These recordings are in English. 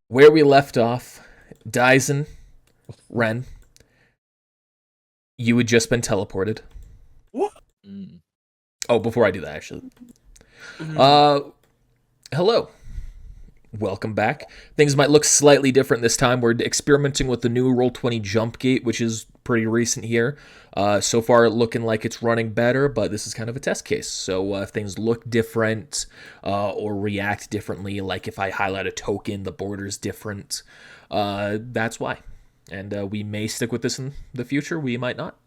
where we left off, Daen, Ren, you had just been teleported. What? Oh, before I do that, actually. Hello. Welcome back. Things might look slightly different this time. We're experimenting with the new Roll20 jump gate, which is pretty recent here. So far, looking like it's running better, but this is kind of a test case. So if things look different or react differently, like if I highlight a token, the border's different, that's why. And we may stick with this in the future. We might not.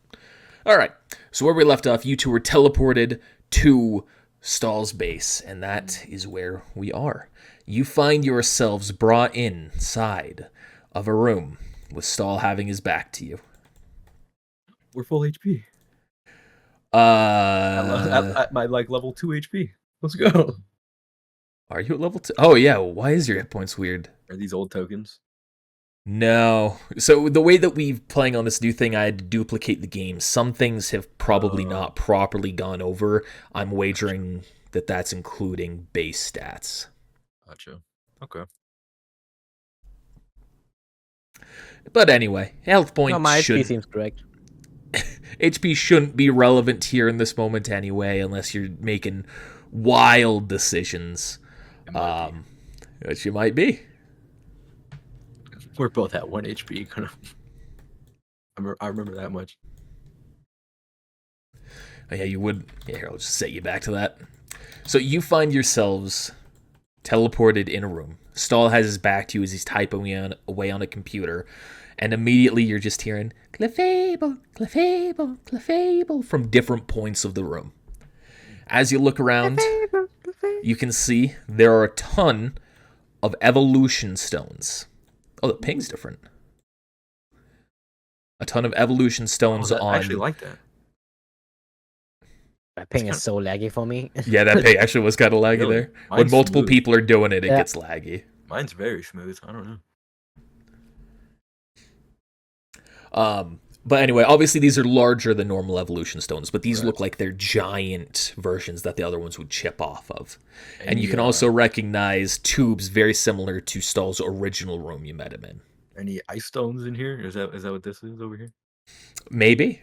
All right. So where we left off, you two were teleported to Stahl's base, and that is where we are. You find yourselves brought inside of a room with Stahl having his back to you. We're full HP. Uh, At my level 2 HP. Let's go. Are you at level 2? Oh yeah, why is your hit points weird? Are these old tokens? No. So the way that we're playing on this new thing, I had to duplicate the game. Some things have probably not properly gone over. I'm wagering that that's including base stats. Gotcha. Okay. But anyway, health points my HP seems correct. HP shouldn't be relevant here in this moment anyway, unless you're making wild decisions. Which you might be. We're both at 1 HP. I remember that much. Oh, yeah, you would. Yeah, here, I'll just set you back to that. So you find yourselves teleported in a room. Stahl has his back to you as he's typing away on a computer, and immediately you're just hearing clefable, clefable, clefable from different points of the room. As you look around, you can see there are a ton of evolution stones. Oh, the ping's different. A ton of evolution stones on. I actually like that. That ping is so laggy for me. Yeah, that ping actually was kind of laggy Really? there. When Mine's multiple smooth. people are doing it, it gets laggy. Mine's very smooth. I don't know. But anyway, obviously these are larger than normal evolution stones, but these look like they're giant versions that the other ones would chip off of. And you can also recognize tubes very similar to Stahl's original room you met him in. Any ice stones in here? Is that what this is over here? Maybe.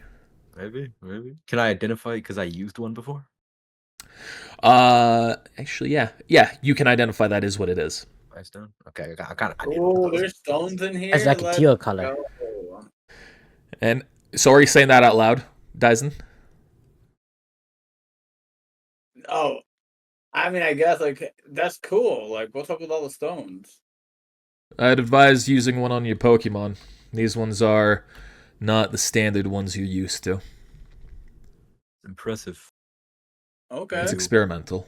Maybe. Can I identify it because I used one before? Actually, yeah. Yeah, you can identify that as what it is. Ice stone? Okay, I kind of. Oh, there's stones in here. It's like a Let's teal color. go. And so are you saying that out loud, Daen? Oh, I mean, I guess like that's cool. Like, what's up with all the stones? I'd advise using one on your Pokemon. These ones are not the standard ones you're used to. Impressive. Okay, It's experimental.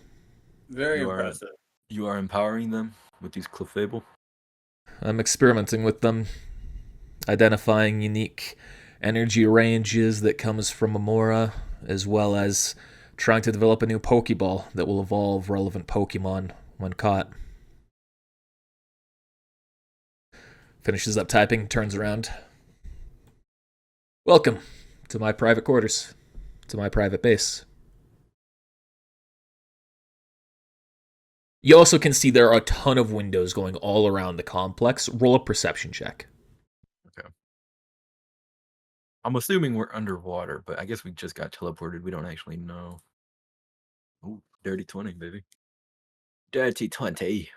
very You are- impressive. You are empowering them with these clefable. I'm experimenting with them, identifying unique energy ranges that comes from Amora, as well as trying to develop a new Pokeball that will evolve relevant Pokemon when caught. Finishes up typing, turns around. Welcome to my private quarters, to my private base. You also can see there are a ton of windows going all around the complex. Roll a perception check. I'm assuming we're underwater, but I guess we just got teleported. We don't actually know. Oh, dirty 20, baby. Dirty 20.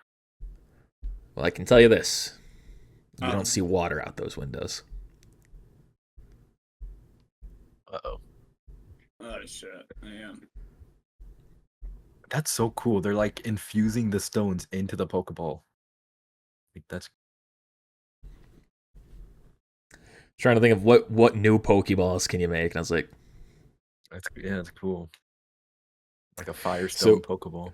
Well, I can tell you this. You Um. don't see water out those windows. Uh-oh. Oh shit! Man. That's so cool. They're like infusing the stones into the Pokeball. Like that's Trying to think of what new Pokeballs can you make, and I was like, that's cool. Like a Firestone Pokeball.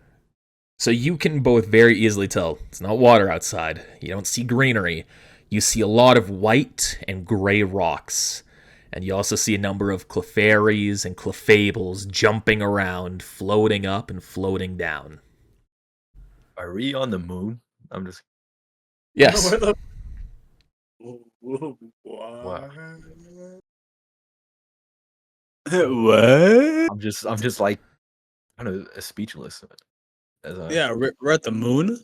so you can both very easily tell it's not water outside. You don't see greenery. You see a lot of white and gray rocks. And you also see a number of Clefairies and Clefables jumping around, floating up and floating down. Are we on the moon? I'm just Yes. Where the... What? What? I'm just like kind of speechless. Yeah, we're at the moon.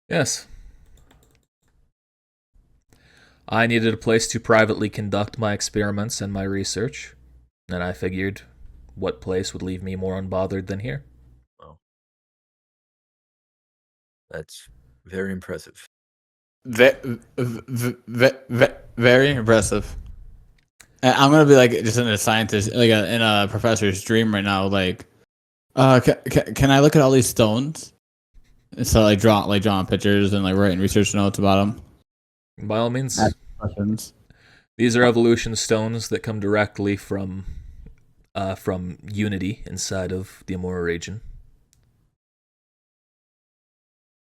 Yes. I needed a place to privately conduct my experiments and my research, and I figured what place would leave me more unbothered than here. Well, that's very impressive. Very impressive. And I'm gonna be like just in a scientist, like in a professor's dream right now. Like, can I look at all these stones? And so drawing pictures and like writing research notes about them. By all means, Ask questions. these are evolution stones that come directly from Unity inside of the Amora region.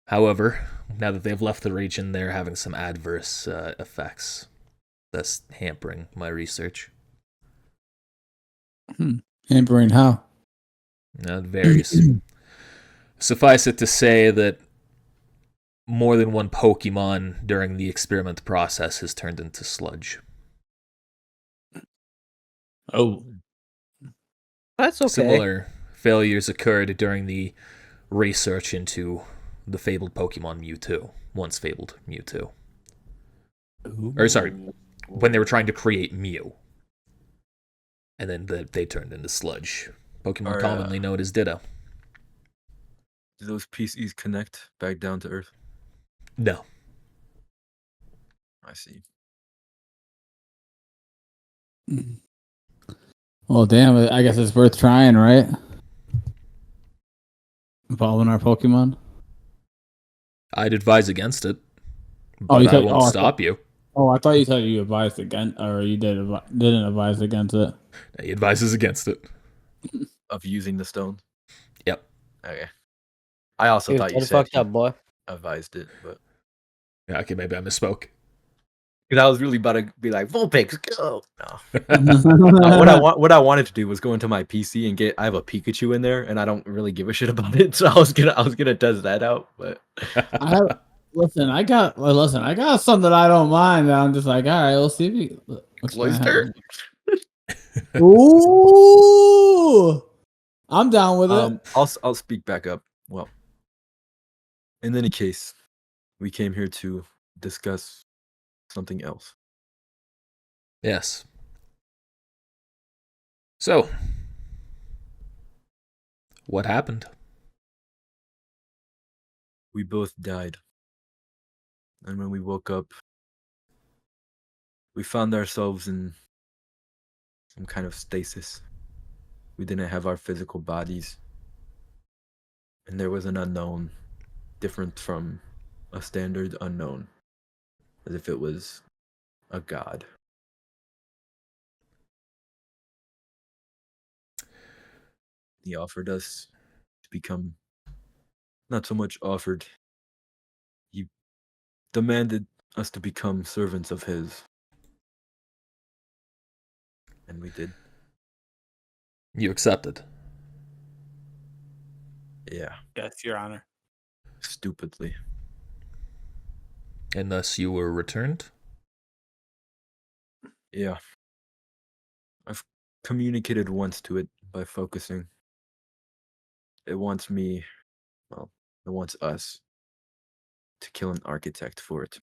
However, now that they've left the region, they're having some adverse effects. That's hampering my research. Hampering how? It varies. Suffice it to say that more than one Pokemon during the experiment process has turned into sludge. Oh, That's okay. Similar failures occurred during the research into the fabled Pokemon Mewtwo, once fabled Mewtwo. Or sorry, when they were trying to create Mew. And then they turned into sludge. Pokemon commonly known as Ditto. Do those PCs connect back down to Earth? No. I see. well, damn it. I guess it's worth trying, right? Evolving our Pokemon. I'd advise against it. Oh, But I won't stop you. Oh, I thought you said you advised against, or you didn't advise against it. He advises against it. Of using the stones? Yep. Okay. I also Dude, thought you get said fucked he up, boy. advised it, but Yeah, okay, maybe I misspoke. because I was really about to be like, Vulpix, go. No. What I wanted to do was go into my PC and I have a Pikachu in there, and I don't really give a shit about it, so I was gonna test that out, but I got something I don't mind. And I'm just like, all right, we'll see if you. Cloister. Ooh, I'm down with it. I'll speak back up. Well, in any case, we came here to discuss something else. Yes. So, what happened? We both died. And when we woke up, we found ourselves in some kind of stasis. We didn't have our physical bodies. And there was an unknown, different from a standard unknown, as if it was a god. He offered us to become, not so much offered, he demanded us to become servants of his. And we did. You accepted. Yeah, Yes, Your Honor. stupidly. And thus you were returned? Yeah. I've communicated once to it by focusing. It wants me, well, it wants us to kill an architect for it.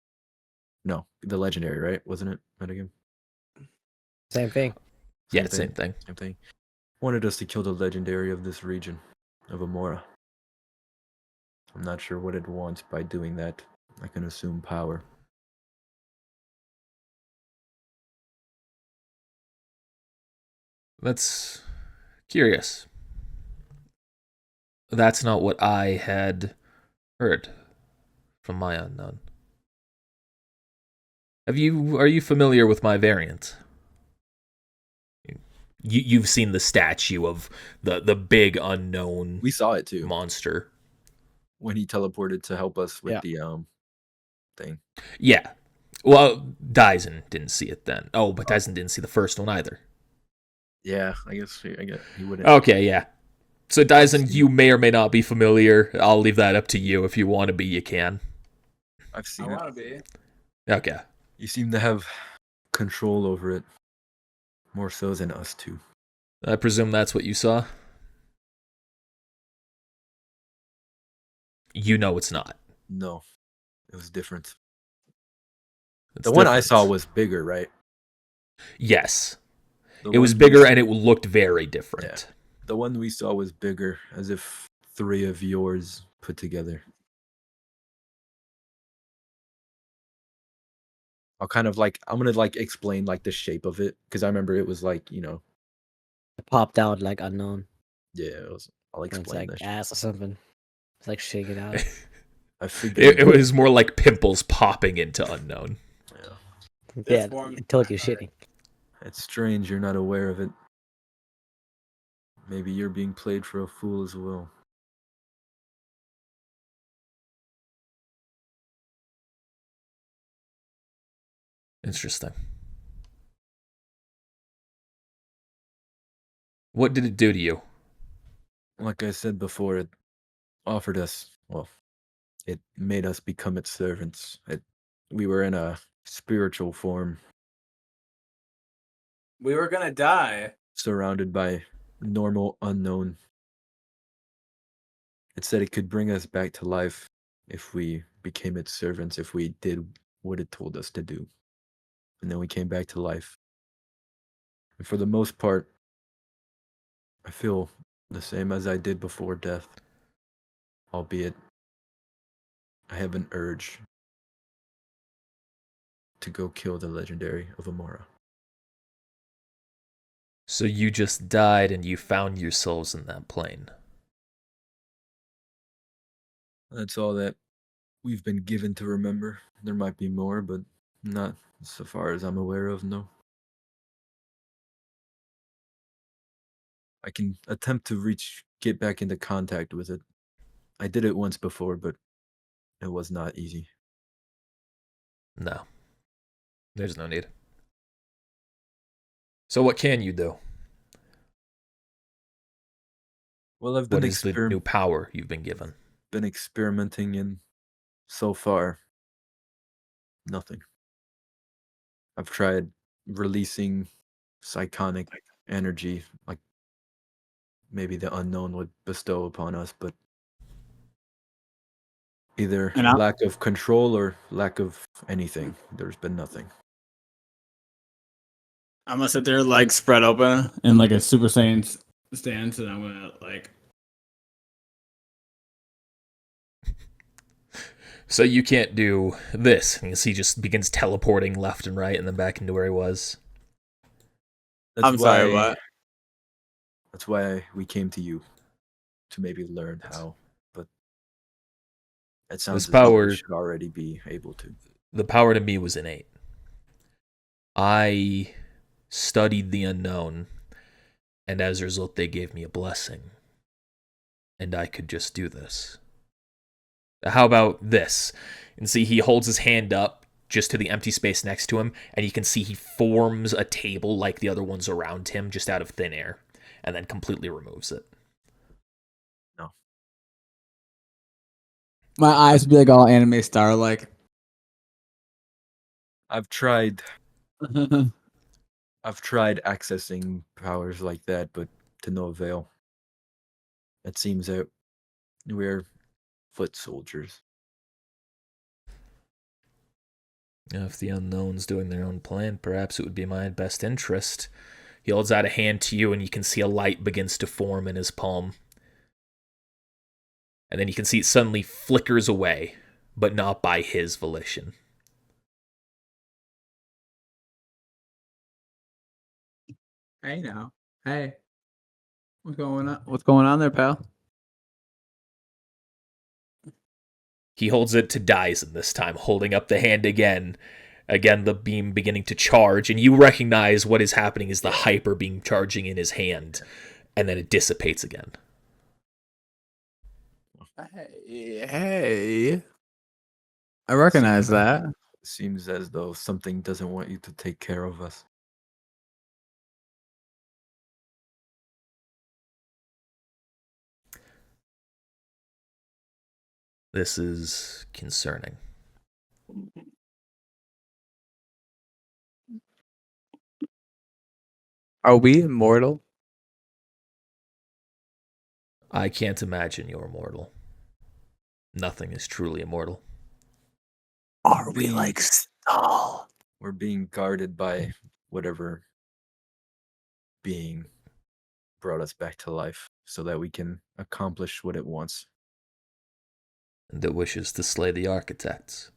No, the legendary, right? Wasn't it? Metagame? Same thing. Yeah, same thing. Same thing. Wanted us to kill the legendary of this region, of Amora. I'm not sure what it wants by doing that. I can assume power. That's curious. That's not what I had heard from my unknown. Are you familiar with my variant? You've seen the statue of the big unknown We saw it too monster. when he teleported to help us with the thing. Yeah. Well, Daen didn't see it then. Oh, but Daen didn't see the first one either. Yeah, I guess he wouldn't. Okay, yeah. So Daen, you may or may not be familiar. I'll leave that up to you. If you want to be, you can. I've seen I it. want to be. Okay. You seem to have control over it more so than us two. I presume that's what you saw? You know it's not. No, it was different. It's The one I different. saw was bigger, right? Yes. The It was one bigger and it looked very different. The one we saw was bigger, as if 3 of yours put together. I'm gonna like explain like the shape of it because I remember it was like It popped out like unknown. I'll It's explain like this. ass or something. It's like shaking out. I figured It was more like pimples popping into unknown. Yeah, it told you shitting. It's strange you're not aware of it. Maybe you're being played for a fool as well. Interesting. What did it do to you? Like I said before, it offered us, well, it made us become its servants. We were in a spiritual form, We were gonna die. surrounded by normal unknown. It said it could bring us back to life if we became its servants, if we did what it told us to do. And then we came back to life. And for the most part, I feel the same as I did before death. Albeit, I have an urge to go kill the legendary of Amora. So you just died and you found yourselves in that plane. That's all that we've been given to remember. There might be more, but not so far as I'm aware of, no. I can attempt to get back into contact with it. I did it once before, but it was not easy. No. There's no need. So what can you do? Well, I've What is the new power you've been given? been experimenting in so far nothing. I've tried releasing psychonic energy like maybe the unknown would bestow upon us, but either And I'm, lack of control or lack of anything. There's been nothing. I'm gonna sit there like spread open in like a Super Saiyan stance, and I'm gonna like. So you can't do this. You see, he just begins teleporting left and right and then back into where he was. I'm sorry, what? That's why we came to you to maybe learn how. But it sounds This as though we power, should already be able to. the power to me was innate. I studied the unknown, and as a result, they gave me a blessing. And I could just do this. How about this? And see, he holds his hand up just to the empty space next to him, and you can see he forms a table like the other ones around him just out of thin air, and then completely removes it. No. My eyes would be like all anime star like. I've tried accessing powers like that, but to no avail. It seems that we're foot soldiers. If the unknown's doing their own plan, perhaps it would be in my best interest. He holds out a hand to you, and you can see a light begins to form in his palm. And then you can see it suddenly flickers away, but not by his volition. Hey now, hey, what's going on? What's going on there, pal? He holds it to Daen this time, holding up the hand again. Again, the beam beginning to charge, and you recognize what is happening is the hyper beam charging in his hand, and then it dissipates again. Hey, I recognize that. Seems as though something doesn't want you to take care of us. This is concerning. Are we immortal? I can't imagine you're immortal. Nothing is truly immortal. Are we like Stahl. We're being guarded by whatever being brought us back to life so that we can accomplish what it wants. And it wishes to slay the architects.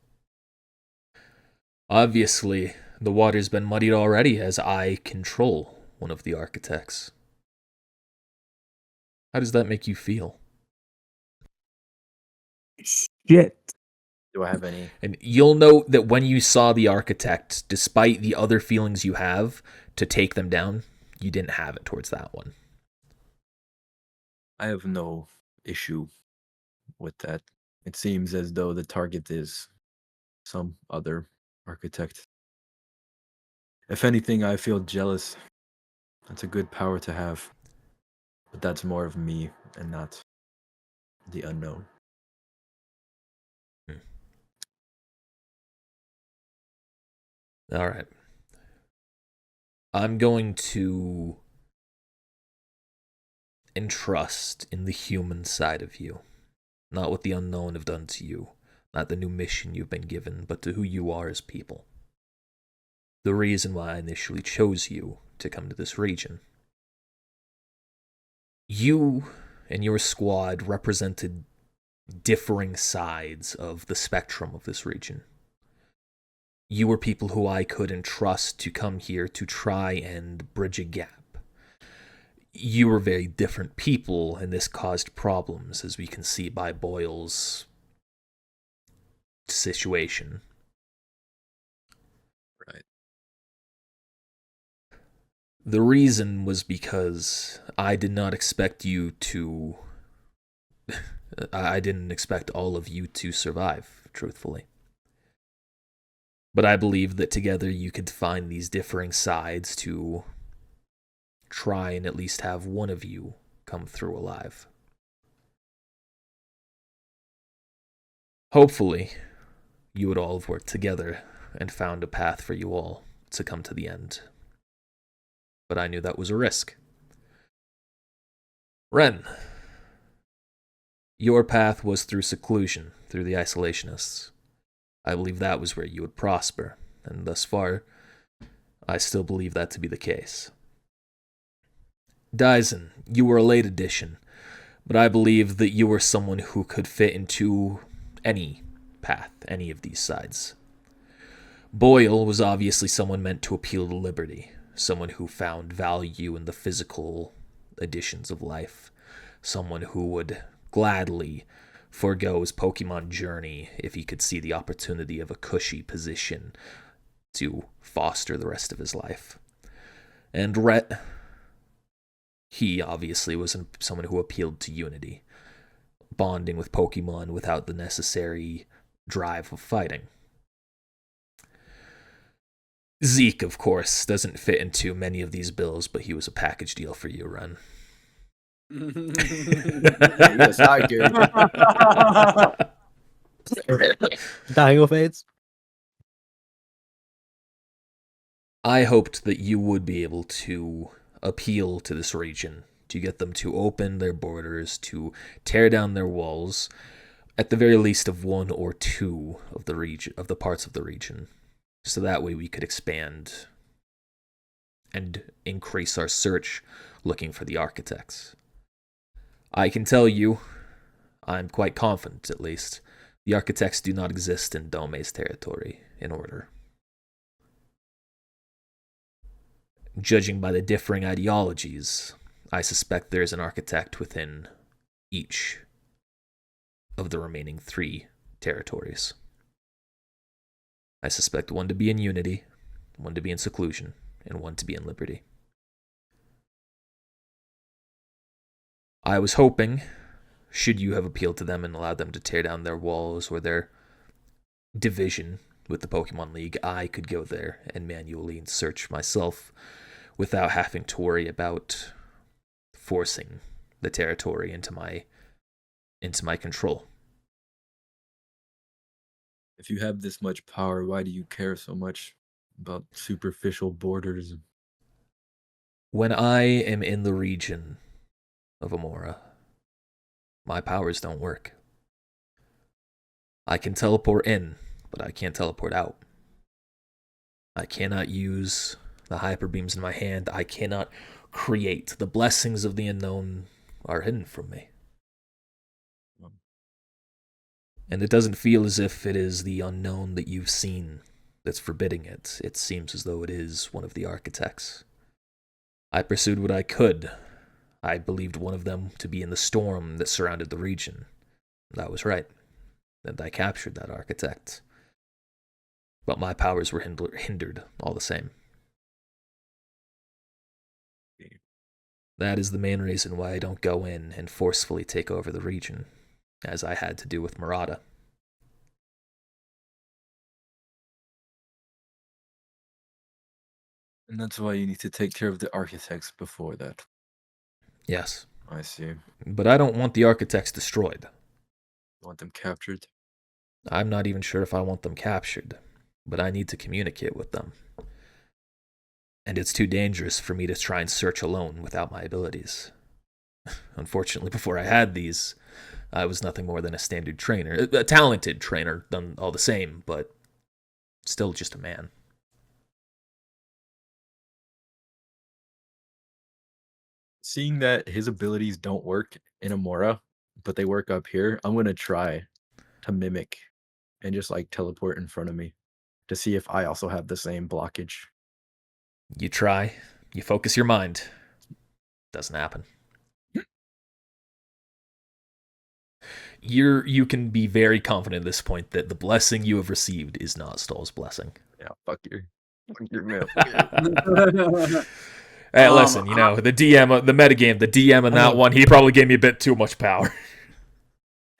Obviously, the water's been muddied already as I control one of the architects. How does that make you feel? Shit. Do I have any? And you'll note that when you saw the architect, despite the other feelings you have to take them down, you didn't have it towards that one. I have no issue with that. It seems as though the target is some other architect. If anything, I feel jealous. That's a good power to have. But that's more of me and not the unknown. All right. I'm going to entrust in the human side of you. Not what the unknown have done to you, not the new mission you've been given, but to who you are as people. The reason why I initially chose you to come to this region. You and your squad represented differing sides of the spectrum of this region. You were people who I could entrust to come here to try and bridge a gap. You were very different people, and this caused problems, as we can see by Boyle's situation. Right. The reason was because I did not expect you to... I didn't expect all of you to survive, truthfully. But I believe that together you could find these differing sides to try and at least have one of you come through alive. Hopefully, you would all have worked together and found a path for you all to come to the end. But I knew that was a risk. Ren, your path was through seclusion, through the isolationists. I believe that was where you would prosper, and thus far, I still believe that to be the case. Daen, you were a late addition, but I believe that you were someone who could fit into any path, any of these sides. Boyle was obviously someone meant to appeal to liberty, someone who found value in the physical additions of life, someone who would gladly forego his Pokemon journey if he could see the opportunity of a cushy position to foster the rest of his life. And Rhett, he obviously was someone who appealed to unity, bonding with Pokemon without the necessary drive of fighting. Zeke, of course, doesn't fit into many of these bills, but he was a package deal for you, Ren. Yes, I do. Dying fades. I hoped that you would be able to appeal to this region, to get them to open their borders, to tear down their walls, at the very least of one or two of the region, of the parts of the region, so that way we could expand and increase our search looking for the architects. I can tell you, I'm quite confident at least, the architects do not exist in Dome's territory in order. Judging by the differing ideologies, I suspect there is an architect within each of the remaining 3 territories. I suspect one to be in unity, one to be in seclusion, and one to be in liberty. I was hoping, should you have appealed to them and allowed them to tear down their walls or their division with the Pokemon League, I could go there and manually search myself without having to worry about forcing the territory into my control. If you have this much power, why do you care so much about superficial borders? When I am in the region of Amora, my powers don't work. I can teleport in, but I can't teleport out. I cannot use the hyper beams in my hand. I cannot create. The blessings of the unknown are hidden from me. And it doesn't feel as if it is the unknown that you've seen that's forbidding it. It seems as though it is one of the architects. I pursued what I could. I believed one of them to be in the storm that surrounded the region. That was right. And I captured that architect. But my powers were hindered all the same. That is the main reason why I don't go in and forcefully take over the region, as I had to do with Murata. And that's why you need to take care of the architects before that. Yes. I see. But I don't want the architects destroyed. You want them captured? I'm not even sure if I want them captured, but I need to communicate with them. And it's too dangerous for me to try and search alone without my abilities. Unfortunately, before I had these, I was nothing more than a standard trainer. A talented trainer, done all the same, but still just a man. Seeing that his abilities don't work in Amora, but they work up here, I'm going to try to mimic and just like teleport in front of me to see if I also have the same blockage. You try, you focus your mind. Doesn't happen. You can be very confident at this point that the blessing you have received is not Stahl's blessing. Yeah, fuck your man. Hey, listen, the DM, the metagame, the DM in that one, he probably gave me a bit too much power.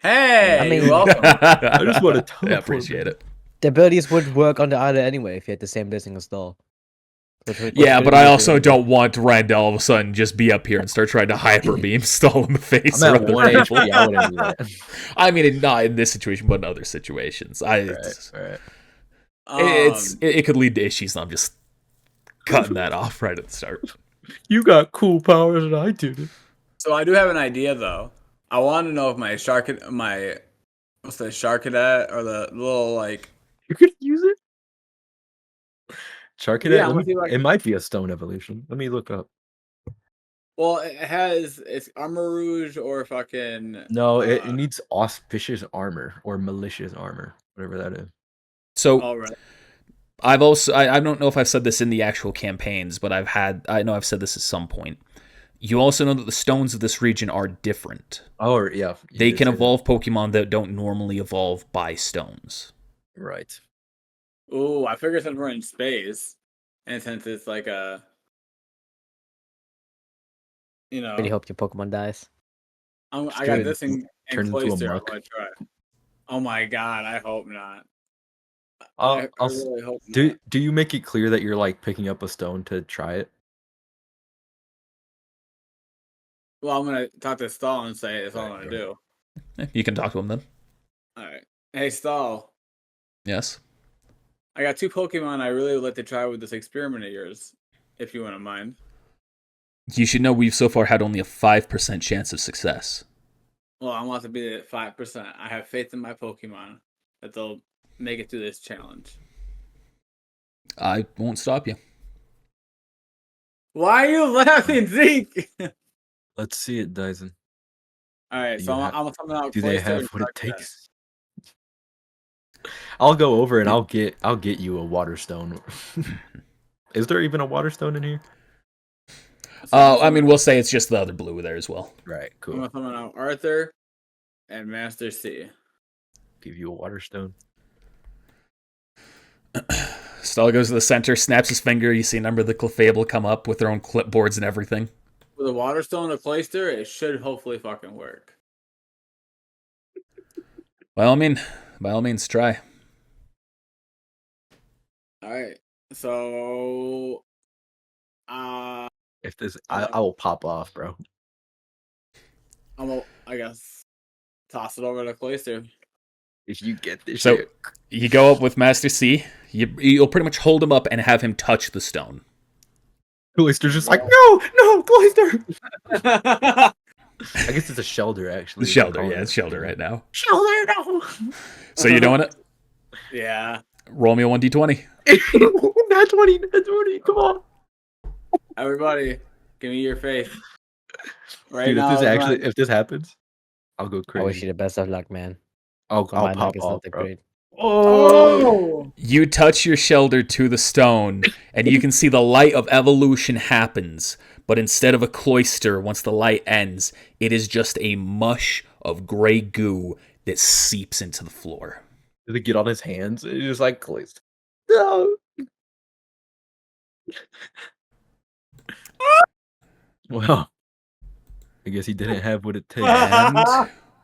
Hey, I mean- you're welcome. I just want to teleport. I appreciate it. The abilities would work on the other anyway if you had the same blessing as Stahl. Yeah, but I also don't want Randall all of a sudden just be up here and start trying to hyper beam Stahl in the face. I'm or at other 1 people. HP. I wouldn't do that. I mean, not in this situation, but in other situations. Right. It could lead to issues, and I'm just cutting that off right at the start. You got cool powers and I do. So I do have an idea though. I want to know if my what's the shark cadet or the little like You could use it. Charcadet, Yeah, I'm gonna see if I it can- might be a stone evolution. Let me look up. well it's armor rouge or fucking No, it needs auspicious armor or malicious armor, whatever that is. So all right. I've also I don't know if I've said this in the actual campaigns, but I know I've said this at some point. You also know that the stones of this region are different. Oh, yeah. you They did can say that. evolve Pokemon that don't normally evolve by stones. Right. Ooh, I figured since we're in space, and since it's like a, Really hope your Pokemon dies. I Turn got it- this in turn into a cloister. I'm muck. gonna try. Oh my god, I hope not. I really hope not. do you make it clear that you're like picking up a stone to try it? Well, I'm gonna talk to Stahl and say it's all I'm Right, gonna do. You can talk to him then. All right. Hey, Stahl. Yes. I got 2 Pokemon I really would like to try with this experiment of yours, if you wouldn't mind. You should know we've so far had only a 5% chance of success. Well, I want to be at 5%. I have faith in my Pokemon that they'll make it through this challenge. I won't stop you. Why are you laughing, Zeke? Let's see it, Dyson. All right, Do so you I'm coming out. Do they closer have and what it start that. takes? I'll go over and I'll get you a water stone. Is there even a water stone in here? So I'm I mean, we'll say it's just the other blue there as well. Right, I'm cool. gonna summon out Arthur and Master C. Give you a water stone. Stahl goes to the center, snaps his finger. You see a number of the Clefable come up with their own clipboards and everything. With a water stone, a cloister, it should hopefully fucking work. By all means, try. All right, so If this, I will pop off, bro. I guess toss it over to cloister. If you get this So shit. you go up with Master C. You'll pretty much hold him up and have him touch the stone. Cloister's just like, no, Cloister. I guess it's a shelter, actually. The shelter, yeah, it's shelter right now. Shelter, no. So you doing it? Yeah. Roll me a 1d20. Nat 20, Nat 20, come on. Everybody, give me your faith. Right Dude, now, if this happens, I'll go I wish crazy. you the best of luck, man. I'll But my luck pop is off, not that bro. great. Oh! You touch your shoulder to the stone, and you can see the light of evolution happens. But instead of a cloister, once the light ends, it is just a mush of gray goo that seeps into the floor. Does it get on his hands? It's just like, no. Well, I guess he didn't have what it takes. And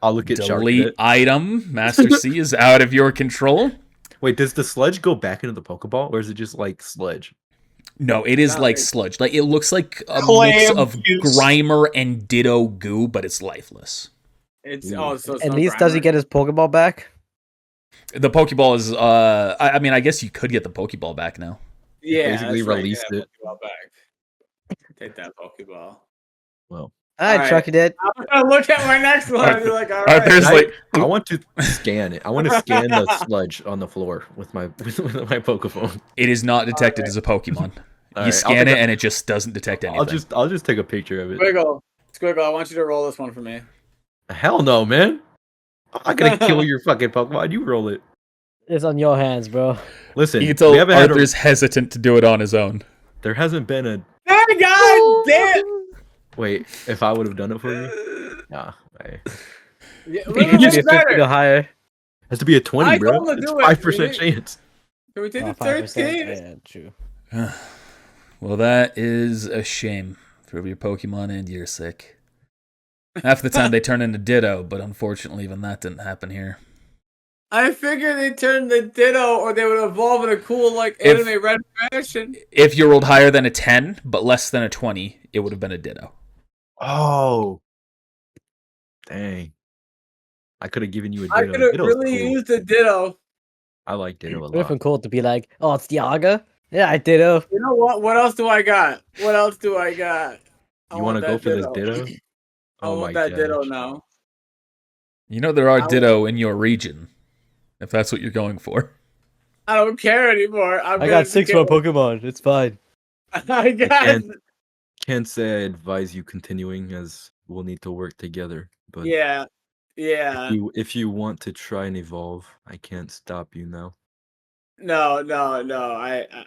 I'll look at Shark delete Pit. item. Master C is out of your control. Wait, does the sludge go back into the Pokeball, or is it just like sludge? No, it is Not like like- sludge. Like it looks like a mix Clam of juice. Grimer and Ditto goo, but it's lifeless. It's Ooh. so it's At no least does he Grimer. get his Pokeball back? The Pokeball is I mean I guess you could get the Pokeball back now. Yeah, basically that's right, released yeah, it. Pokeball back. Take that Pokeball. Well, Alright, Alright. Chucky did. I'm gonna look at my next one and be like, all right. Arthur's I- like, I want to scan it. I want to scan the sludge on the floor with my Pokephone. it is not detected as a Pokemon. You Alright, I'll scan take it and it just doesn't detect anything. I'll just take a picture of it. Squiggle, I want you to roll this one for me. Hell no, man. I'm not gonna kill your fucking Pokemon. You roll it. It's on your hands, bro. Listen, You can tell we haven't had Arthur's hesitant to do it on his own. there hasn't been a Hey, God damn! wait. If I would have done it for you, nah. It Yeah, You wait, can what's be 50 better? or higher. has to be a 20, I bro. told him to It's do it. 5% chance. Can we take Oh, the 5%? 13? Yeah, true. Well, that is a shame for your Pokemon and you're sick. Half the time they turn into Ditto, but unfortunately even that didn't happen here. I figured they'd turn the Ditto or they would evolve in a cool, like, If- anime red fashion. If you rolled higher than a 10, but less than a 20, it would have been a Ditto. Oh, dang! I could have given you a I Ditto. could have Ditto's really cool. used the Ditto. I like Ditto a It would have been lot. cool to be like, oh, it's Dialga? Yeah, I did. You know what? What else do I got? What else do I got? I You want to go that for this Ditto? I want that Ditto now. You know there are I- Ditto in your region, if that's what you're going for. I don't care anymore. I got 6 more Pokemon. It's fine. I got. And- Can't say I advise you continuing, as we'll need to work together. But Yeah. Yeah. if you want to try and evolve, I can't stop you now. No.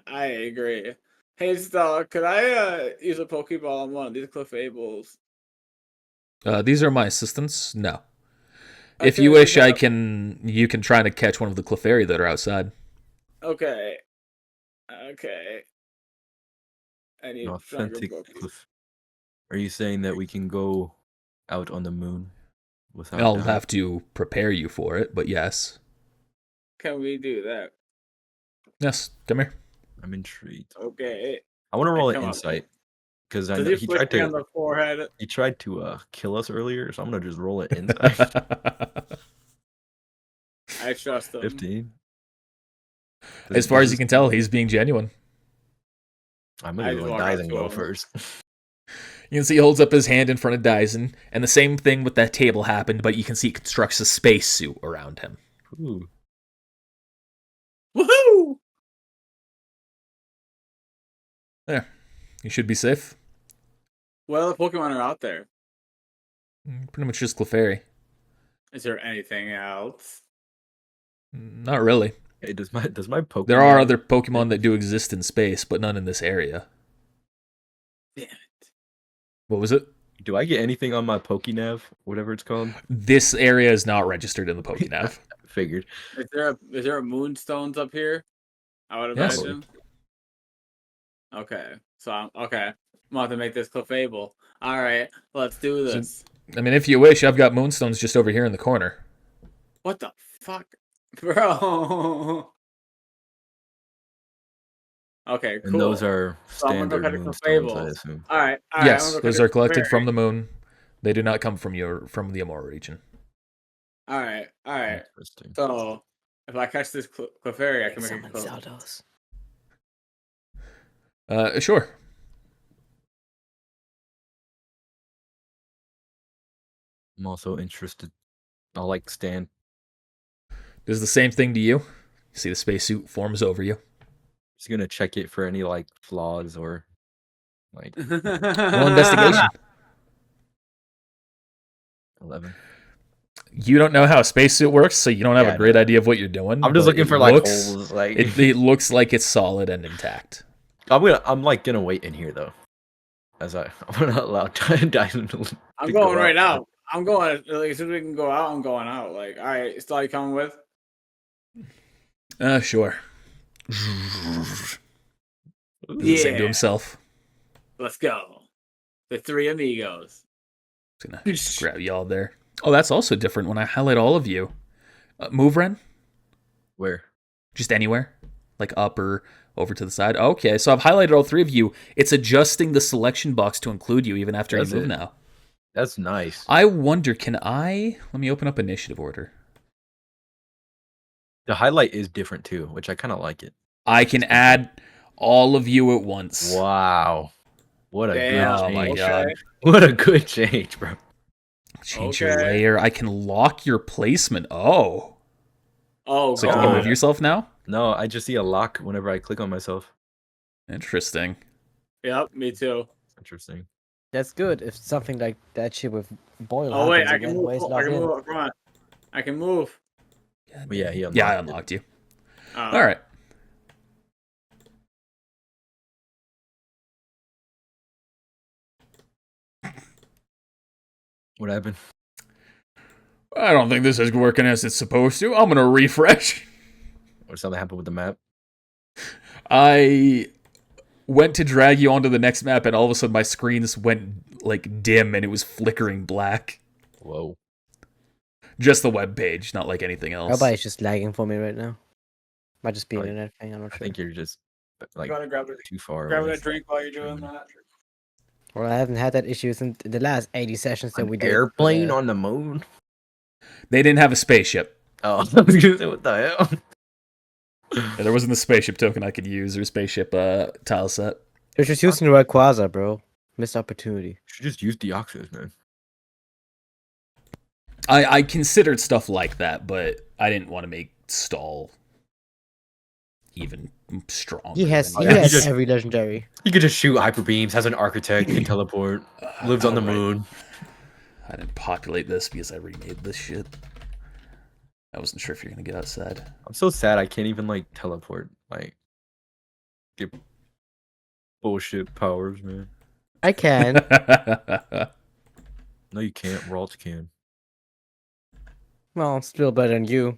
I agree. Hey, Stahl, could I use a Pokeball on one of these Clefable? These are my assistants? No. If Okay, you wish, yeah. you can try to catch one of the Clefairy that are outside. Okay. I need An stronger authentic Pokemon. cliff. Are you saying that we can go out on the moon without I'll dying? have to prepare you for it, but yes. Can we do that? Yes, come here. I'm intrigued. Okay. I want to roll an come on. insight because I Does know he he flick tried me on to the forehead? kill us earlier, so I'm gonna just roll it insight. I trust him. 15. As far as you can tell, he's being genuine. I'm I gonna just let walk up Daen to go him. first. You can see he holds up his hand in front of Dyson, and the same thing with that table happened, but you can see he constructs a spacesuit around him. Ooh. Woohoo! There. You should be safe. What other Pokemon are out there? Pretty much just Clefairy. Is there anything else? Not really. Hey, does my Pokemon? There are other Pokemon that do exist in space, but none in this area. Damn it. What was it? Do I get anything on my Pokénav, whatever it's called? This area is not registered in the Pokénav. Figured. Is there a Moonstones up here? I would Yes. imagine. Okay. So I'm about to make this Clefable. Alright, let's do So- this. I mean, if you wish, I've got Moonstones just over here in the corner. What the fuck? Bro. Okay, cool. And those are So I'm gonna go standard catch a moonstones, I Clefable. assume. Alright, Yes, those are collected from the moon. They do not come from the Amora region. Alright. Interesting. So if I catch this Clefairy, I can make Summon it Zeldos. Sure. I'm also interested. I'll like stand. Does the same thing to you. You see the spacesuit forms over you. Just gonna check it for any like flaws or like Roll investigation. 11. You don't know how a spacesuit works, so you don't have Yeah, a great idea of what you're doing. I'm just but looking it for like looks- holes. Like It looks like it's solid and intact. I'm like gonna wait in here though, as I'm gonna allow Dyson to. I'm to going go right out. now. I'm going like, as soon as we can go out. I'm going out. Like, all right, Stahl, you coming with? Sure. He's saying to Yeah. himself. Let's go. The three amigos. Gonna grab y'all there. Oh, that's also different when I highlight all of you. Move, Ren? Where? Just anywhere? Like up or over to the side? Okay, so I've highlighted all three of you. It's adjusting the selection box to include you even after Does you move it? now. That's nice. I wonder, let me open up initiative order. The highlight is different too, which I kind of like it. I can add all of you at once. Wow. What a Damn. good Oh my change. god. What a good change, bro. Change your Okay. layer. I can lock your placement. Oh. Oh, So can you God. move yourself now? No, I just see a lock whenever I click on myself. Interesting. Yep, me too. Interesting. That's good. If something like that shit with Boyle Oh wait, happens I again, can move. ways I locked can in. move up front. I can move. But yeah, he unlocked Yeah, I it. unlocked you. Oh. All right. What happened? I don't think this is working as it's supposed to. I'm going to refresh. Or something happened with the map? I went to drag you onto the next map, and all of a sudden my screens went like dim and it was flickering black. Whoa. Just the web page, not like anything else. Everybody's just lagging for me right now. Might just be an Like, internet thing. I'm not I sure. think you're just like You wanna grab too far grab away. a drink while you're doing that? Well, I haven't had that issue since the last 80 sessions that An we did. airplane on the moon? They didn't have a spaceship. Oh, I was gonna say, what the hell? Yeah, there wasn't a spaceship token I could use or spaceship tile set. They're just using the Rayquaza, bro. Missed opportunity. Should just use Deoxys, man. I considered stuff like that, but I didn't want to make Stahl even stronger. He has than yeah, he has just- every legendary. He could just shoot hyper beams, has an architect, can teleport, lives on the Alright. moon. I didn't populate this because I remade this shit. I wasn't sure if you're gonna get outside. I'm so sad I can't even like teleport. Like get bullshit powers, man. I can. No, you can't. Ralt can. Well, still better than you.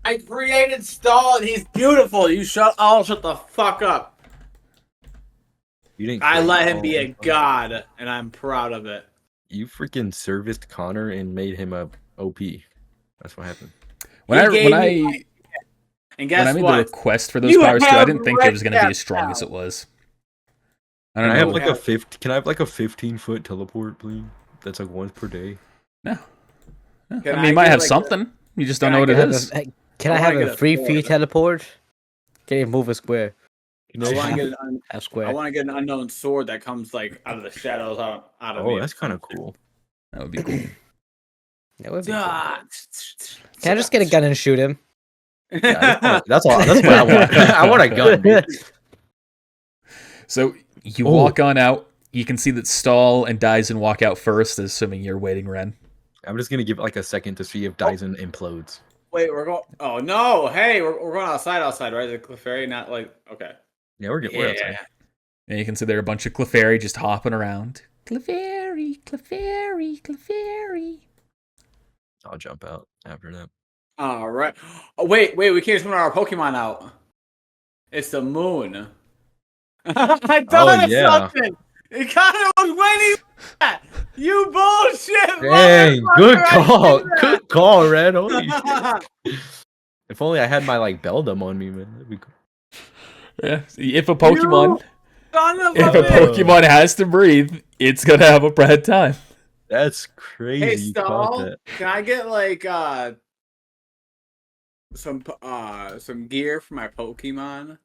I created Stahl and he's beautiful. You shut the fuck up. You didn't. I create let him all be a of them. god, and I'm proud of it. You freaking serviced Connor and made him a OP. That's what happened. when He I gave when me- I And when guess I made the what? request for those You powers too, I have didn't think it was gonna be red as strong cap as it was. I Can don't I know. have like a 50? Can I have like a 15-foot teleport, please? That's like once per day. No. No. Can I mean, I you might get, have like, something. You just don't can know I what it get, is. Can I I wanna have get a a free sword. fee teleport? Can you move a square? I want to get an A I square. want to get an unknown sword that comes like out of the shadows out of me. Oh, that's kind of cool. That would be cool. That would be cool. Ah. Can I just get a gun and shoot him? Yeah, that's all. That's what I want. I want a gun, dude. So you Oh. walk on out. You can see that Stahl and Dyson walk out first, assuming you're waiting, Ren. I'm just gonna give it like a second to see if Dyson implodes. Wait, we're going. Oh no! Hey, we're going outside, right? The Clefairy, not like okay. Yeah, we're Yeah. outside. And you can see there are a bunch of Clefairy just hopping around. Clefairy, Clefairy, Clefairy. I'll jump out after that. All right. Oh, wait. We can't swim our Pokemon out. It's the moon. I thought of yeah. something. It kind of was waiting for that. You bullshit. Dang, good motherfucker, I call. did that. Good call, Red. Holy shit. If only I had my like Beldum on me, man. That'd be cool. Yeah. If a Pokemon, Son of if a a bitch. Pokemon has to breathe, it's gonna have a bad time. That's crazy. Hey, you caught Stahl, that. can I get like some gear for my Pokemon?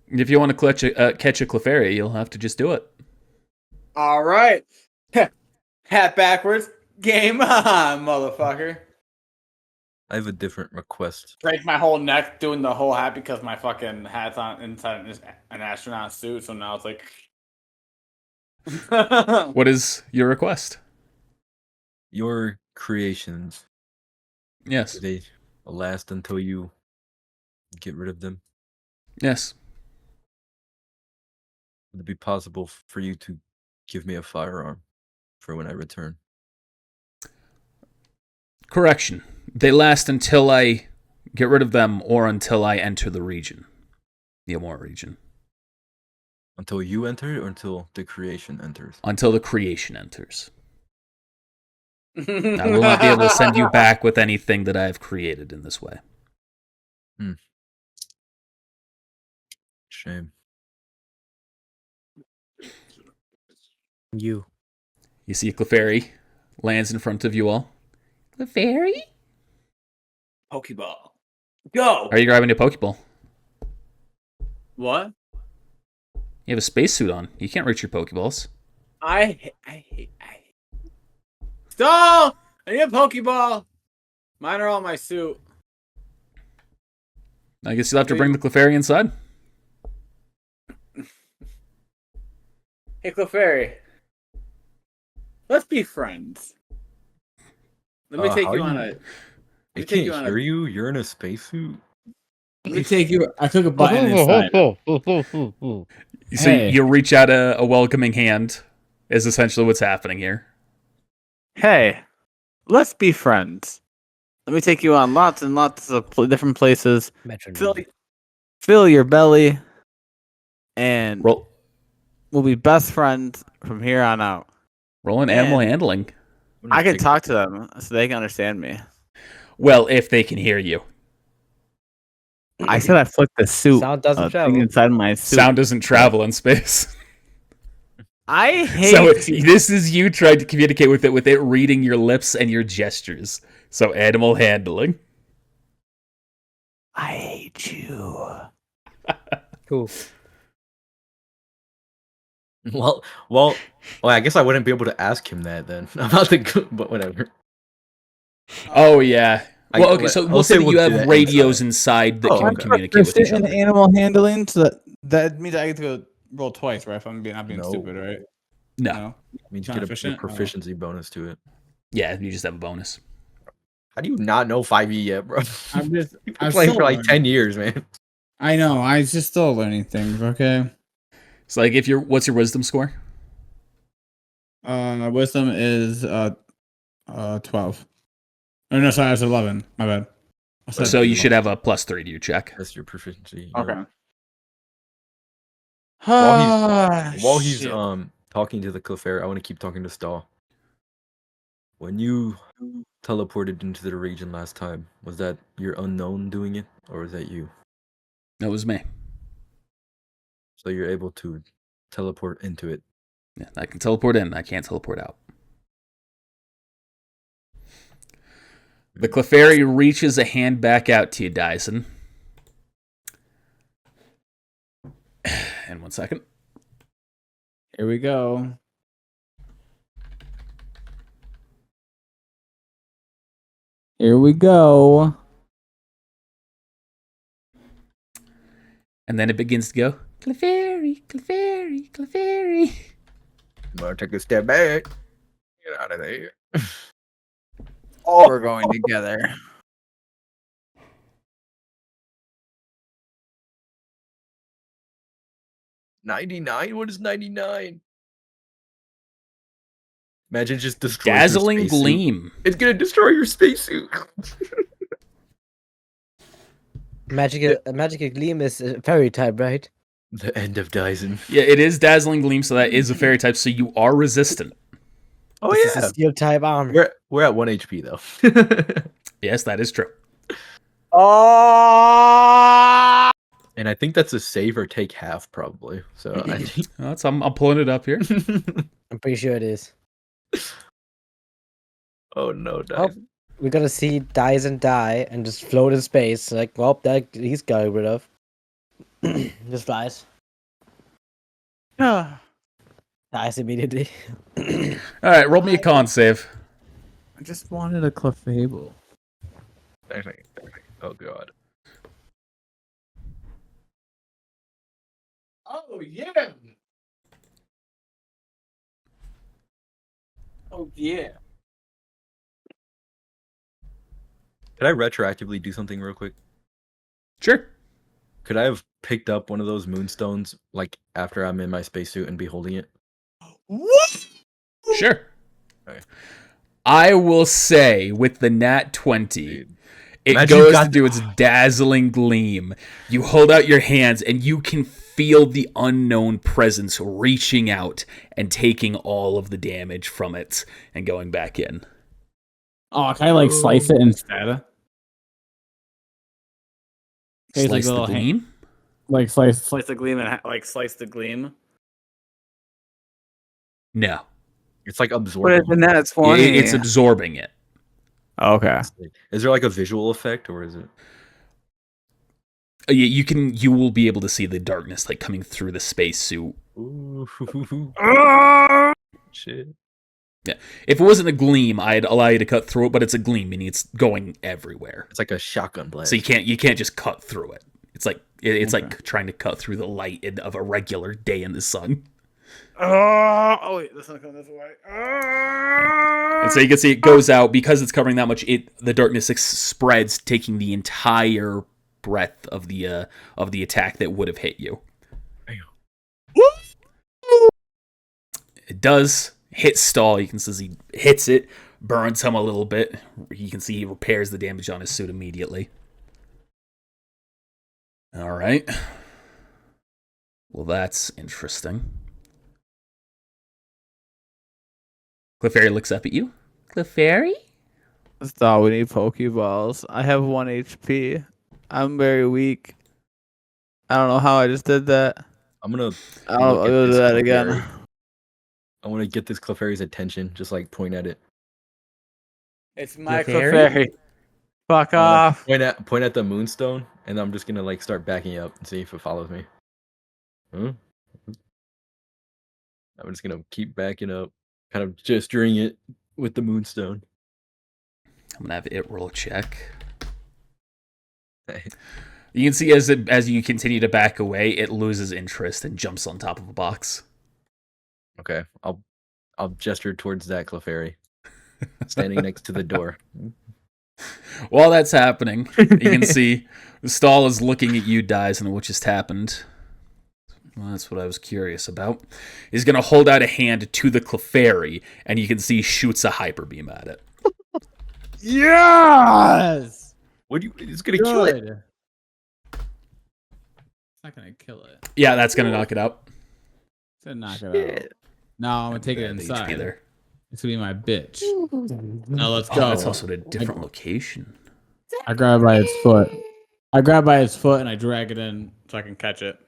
If you want to catch a Clefairy, you'll have to just do it. All right. Hat backwards. Game on, motherfucker. I have a different request. Break my whole neck doing the whole hat because my fucking hat's on inside an astronaut suit. So now it's like. What is your request? Your creations, Yes. do they last until you get rid of them? Yes. Would it be possible for you to give me a firearm for when I return? Correction. They last until I get rid of them or until I enter the region. The Amora region. Until you enter or until the creation enters? Until the creation enters. I will not be able to send you back with anything that I have created in this way. Shame. You. You see Clefairy lands in front of you all. Clefairy? Pokeball. Go. Are you grabbing a Pokeball? What? You have a spacesuit on. You can't reach your Pokeballs. I hate. Stahl! I need a Pokeball. Mine are all my suit. I guess you'll have to bring the Clefairy inside. Hey, Clefairy. Let's be friends. Let me take how you you- on a. I Let me take can't you on hear a. you. You're in a spacesuit. Let me take you. I took a button inside. So Hey. you reach out a welcoming hand, is essentially what's happening here. Hey, let's be friends. Let me take you on lots and lots of different places. Metronome. Fill your belly, and Roll, we'll be best friends from here on out. roll an animal handling. I'm gonna I can take- talk to them so they can understand me. Well, if they can hear you. I said I flicked the suit. Sound doesn't thing travel. inside my suit. Sound doesn't travel in space. I hate So you. this is you trying to communicate with it reading your lips and your gestures. So animal handling. I hate you. Cool. Well, I guess I wouldn't be able to ask him that then. About the but whatever. Oh yeah. Well, okay, so I'll we'll say that we'll you do have that radios inside that Oh, can okay. communicate with each in other. animal handling, so that means I get to go roll twice, right? If I'm not being No. stupid, right? No. I mean, Not you get a efficient? proficiency bonus to it. Yeah, you just have a bonus. How do you not know 5e yet, bro? I'm just. You've I'm been playing still for like learning. 10 years, man. I know. I just still learning things. Okay. So like if what's your wisdom score? My wisdom is 12. Oh no, sorry, that's 11. My bad. I said So you 12. should have a +3 to your check. That's your proficiency. Okay. While he's talking to the Clefairy, I want to keep talking to Stahl. When you teleported into the region last time, was that your unknown doing it, or was that you? That was me. So you're able to teleport into it. Yeah, I can teleport in. I can't teleport out. The Clefairy reaches a hand back out to you, Dyson. And 1 second. Here we go. Here we go. And then it begins to go, Clefairy, Clefairy, Clefairy. I'm gonna take a step back. Get out of there. We're going together. $99? What is 99? Imagine just destroy Dazzling Gleam. It's gonna destroy your spacesuit. Magic Gleam is a fairy type, right? The end of Dyson. Yeah, it is Dazzling Gleam, so that is a fairy type, so you are resistant. Oh This is a steel type armor. We're at 1 HP though. Yes, that is true. Oh! And I think that's a save or take half probably. So I think I'm pulling it up here. I'm pretty sure it is. Oh no, Oh, Dyson. we're gonna see Dyson die and just float in space. Like, well, that he's got rid of. Just flies. Dies immediately. All right, roll me a con save. I just wanted a Clefable. I Oh god. Oh yeah. Oh yeah. Could I retroactively do something real quick? Sure. Could I have picked up one of those moonstones like after I'm in my spacesuit and be holding it? What? Sure. Okay. I will say with the nat 20, Dude. it Imagine you goes got to do its dazzling gleam. You hold out your hands and you can feel the unknown presence reaching out and taking all of the damage from it and going back in. Oh, can I like slice it instead? Here's, like, Slice a the little gleam? Like slice the gleam and like slice the gleam. No. It's like But absorbing. it's in that 20. It's absorbing it. Okay. Is there like a visual effect or is it? You will be able to see the darkness like coming through the spacesuit. Ooh, shit. If it wasn't a gleam, I'd allow you to cut through it, but it's a gleam, meaning it's going everywhere. It's like a shotgun blast. So you can't just cut through it. It's like Okay. like trying to cut through the light of a regular day in the sun. Oh wait, that's not coming this way. And so you can see it goes out because it's covering that much. The darkness spreads, taking the entire breadth of the attack that would have hit you. It does hit Stahl. You can see as he hits it, burns him a little bit. You can see he repairs the damage on his suit immediately. All right. Well, that's interesting. Clefairy looks up at you. Clefairy? Stop, we need Pokeballs. I have 1 HP. I'm very weak. I don't know how I just did that. I'm gonna I'll look at do this that Clefairy. again. I want to get this Clefairy's attention. Just like point at it. It's my Clefairy? Clefairy. Fuck off. Point at the moonstone, and I'm just gonna like start backing up and see if it follows me. Huh? I'm just gonna keep backing up, kind of gesturing it with the moonstone. I'm gonna have it roll a check. You can see as you continue to back away, it loses interest and jumps on top of a box. Okay, I'll gesture towards that Clefairy, standing next to the door. While that's happening, you can see Stahl is looking at you, Daen, and what just happened. Well, that's what I was curious about. He's going to hold out a hand to the Clefairy, and you can see he shoots a hyper beam at it. Yes! What do you? It's gonna kill it. It's not gonna kill it. Yeah, that's going to knock it out. It's gonna knock it out. No, I'm gonna take it The HP inside. there. It's gonna be my bitch. Now let's Oh, go. that's also at a different location. I grab by its foot. I grab by its foot and I drag it in so I can catch it.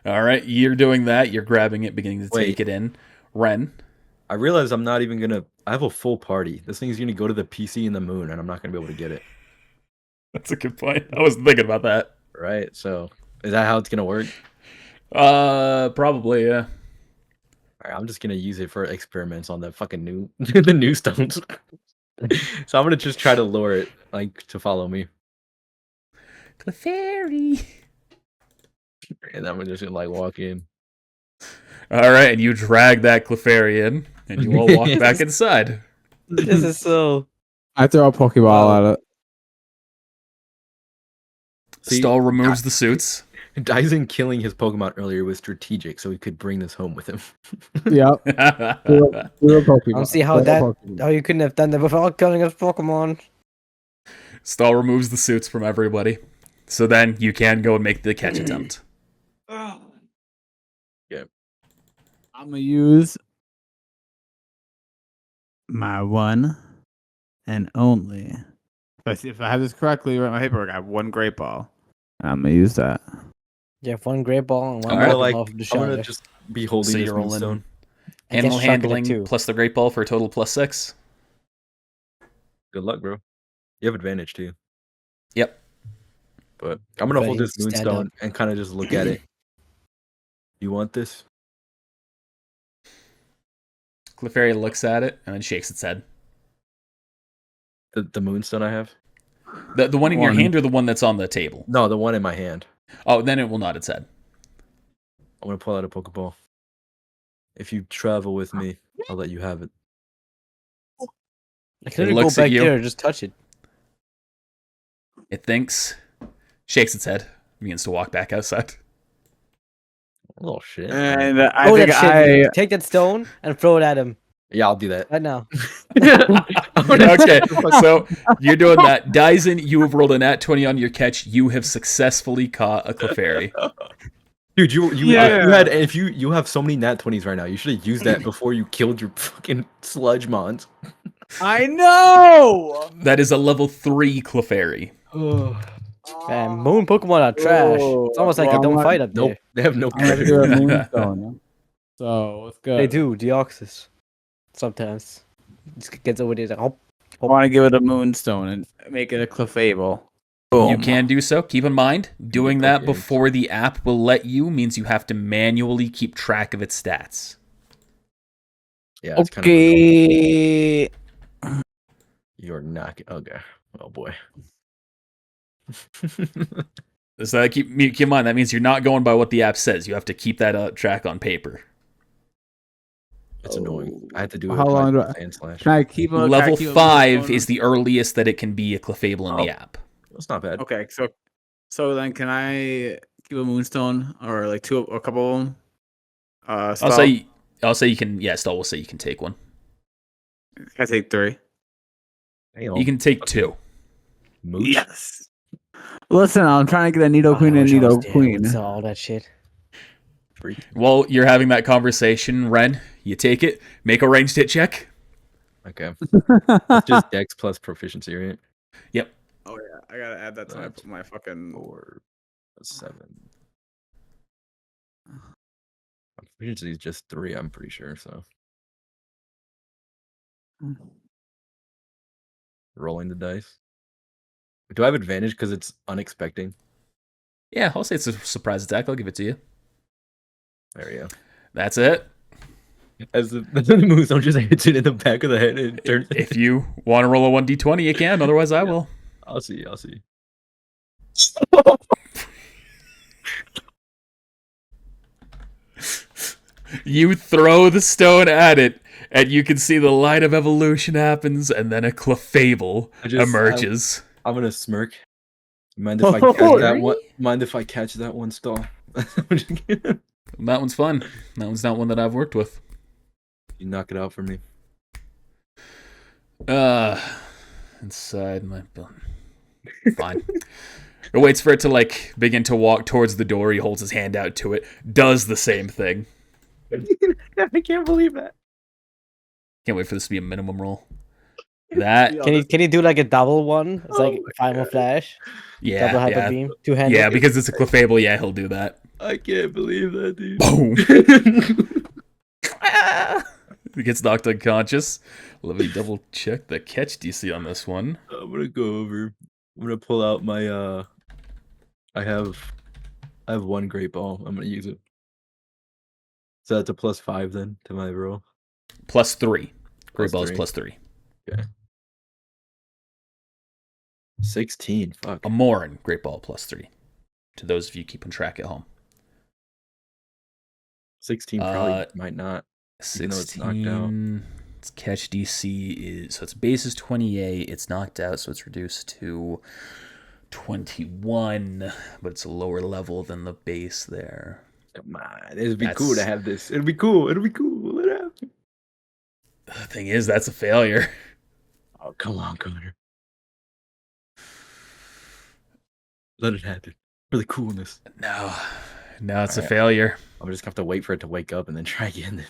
All right, you're doing that. You're grabbing it, beginning to take it in. Ren. I realize I'm not even gonna. I have a full party. This thing's gonna go to the PC in the moon, and I'm not gonna be able to get it. That's a good point. I wasn't thinking about that. Right. So, is that how it's gonna work? Probably, yeah. All right, I'm just gonna use it for experiments on the fucking new the new stones. So I'm gonna just try to lure it like to follow me, Clefairy. and I'm just gonna like walk in. All right, and you drag that Clefairy in, and you all walk back inside. This is so. I throw a Pokeball at it. See, Stahl removes the suits. Dyson killing his Pokemon earlier was strategic, so he could bring this home with him. Yep. Threw a Pokeball. I don't see how how you couldn't have done that without killing us Pokemon. Stahl removes the suits from everybody. So then you can go and make the catch attempt. Yeah. I'm gonna use my one and only. If I have this correctly, right, my paperwork, I have one Great Ball. I'm gonna use that. You have one great ball and one I'm gonna Pokeball like. from the I'm gonna shoulder. just be holding So this you're rolling moonstone. I guess animal chocolate handling too. plus the Great Ball for a total +6. Good luck, bro. You have advantage too. Yep. But I'm gonna hold Ready, this stand moonstone up. and kind of just look at it. You want this? Clefairy looks at it and then shakes its head. The moonstone I have? The one in your hand or the one that's on the table? No, the one in my hand. Oh, then it will nod its head. I'm gonna pull out a Pokeball. If you travel with me, I'll let you have it. I can go looks at back you. there and just touch it. It thinks, shakes its head, begins to walk back outside. Oh shit. And I Throw think that shit. Take that stone and throw it at him Yeah, I'll do that. right now. Okay, so you're doing that. Daen, you have rolled a nat 20 on your catch. You have successfully caught a Clefairy. Dude, you Yeah. if you have so many nat 20s right now, you should have used that before you killed your fucking sludge mons. I know. That is a level 3 Clefairy. Man, moon Pokemon are trash. It's almost like they don't fight up there. Nope, they have no I'm gonna do a moonstone. So let's go. They do, Deoxys. Sometimes. Just gets over there like, oh. I want to give it a moonstone and make it a Clefable. Boom. You can do so. Keep in mind, doing Good that games. before the app will let you means you have to manually keep track of its stats. Yeah, it's kind of annoying. Okay. You're not okay. Oh boy. So keep in mind, that means you're not going by what the app says. You have to keep that track on paper. It's annoying. I have to do it How with long my do I- fan slash. Can I keep a Level can I keep a 5 moonstone? is the earliest that it can be a Clefable in the Oh. app. That's not bad. Okay, so then can I keep a moonstone or like a couple of them? I'll say you can. Yeah, Stahl will say you can take one. Can I take 3? Damn. You can take 2. Mooch. Yes. Listen, I'm trying to get a Nido Queen and Nido Queen. All that shit. Freak. While you're having that conversation, Ren, you take it. Make a ranged hit check. Okay. It's just Dex plus proficiency, right? Oh yeah, I gotta add that to Right. my fucking. 4, 7. Proficiency is just 3, I'm pretty sure. So rolling the dice. Do I have advantage because it's unexpected? Yeah, I'll say it's a surprise attack. I'll give it to you. There we go. That's it. As the moonstone just hits it in the back of the head and turns. If you want to roll a 1d20, you can. Otherwise, I will. I'll see. You throw the stone at it, and you can see the line of evolution happens, and then a Clefable emerges. I'm gonna smirk. Mind if I catch that one? Mind if I catch that one, Stahl? That one's fun. That one's not one that I've worked with. You knock it out for me. Inside my building. Fine. It waits for it to like begin to walk towards the door. He holds his hand out to it. Does the same thing. I can't believe that. Can't wait for this to be a minimum roll. That Can you do like a double one? It's like Final Flash. yeah Double hyper yeah beam. Two-handed. yeah because it's a Clefable. Yeah, he'll do that. I can't believe that, dude. Boom. He gets knocked unconscious. Let me double check the catch DC on this one. I'm gonna go over. I'm gonna pull out my I have one great ball. I'm gonna use it. So that's a +5 then to my roll. +3. Great Plus balls 3. +3. 16. Fuck. Amora, great ball +3. To those of you keeping track at home. 16 probably might not. Even though it's knocked out. 16. Its catch DC is so its base is 28. It's knocked out, so it's reduced to 21, but it's a lower level than the base there. Come on. It'd be cool to have this. It'd be cool. Let it happen. The thing is, that's a failure. Oh, come on, Connor. Let it happen. For the coolness. No, it's a Alright. failure. I'm just gonna have to wait for it to wake up and then try again.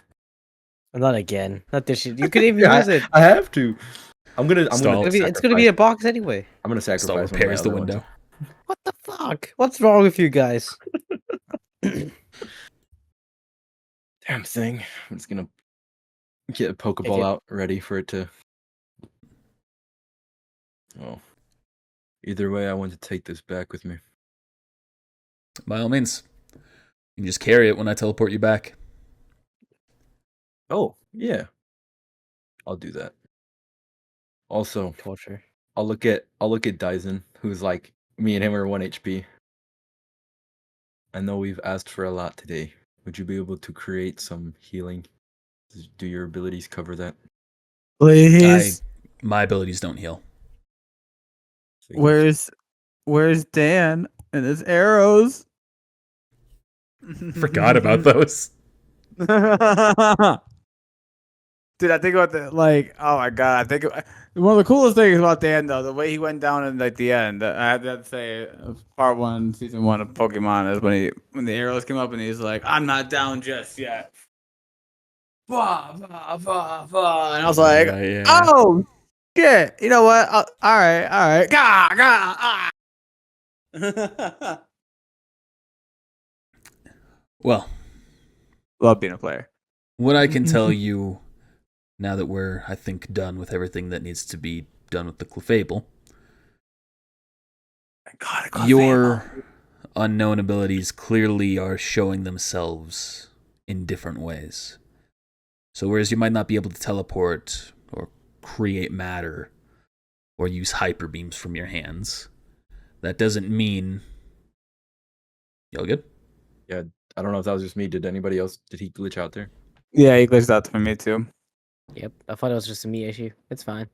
Not again. Not this shit. You could even Yeah, use it. I have to. I'm gonna Stall. It's gonna be a box anyway. I'm gonna Stall sacrifice one of my repairs the other ones. window. What the fuck? What's wrong with you guys? Damn thing. I'm just gonna get a Pokeball it. out ready for it to. Oh. Either way, I want to take this back with me. By all means, you can just carry it when I teleport you back. Oh, yeah. I'll do that. Also, Torture. I'll look at Daisen, who's like me and him are 1 HP. I know we've asked for a lot today. Would you be able to create some healing? Do your abilities cover that? Please. My abilities don't heal. Where's Dan and his arrows? Forgot about those. Dude, I think about the oh my god, one of the coolest things about Dan though, the way he went down in like the end. I have to say, part 1, season 1 of Pokemon is when the arrows came up and he's like, "I'm not down just yet." Bah, bah, bah, bah. And I was like, Yeah. "Oh shit!" You know what? All right. Gah, gah, ah. Well, Love being a player. what I can tell you now that we're, I think, done with everything that needs to be done with the Clefable, your unknown abilities clearly are showing themselves in different ways. So whereas you might not be able to teleport or create matter or use hyper beams from your hands, that doesn't mean... Y'all good? Yeah, I don't know if that was just me. Did anybody else? Did he glitch out there? Yeah, he glitched out for me too. Yep, I thought it was just a me issue. It's fine.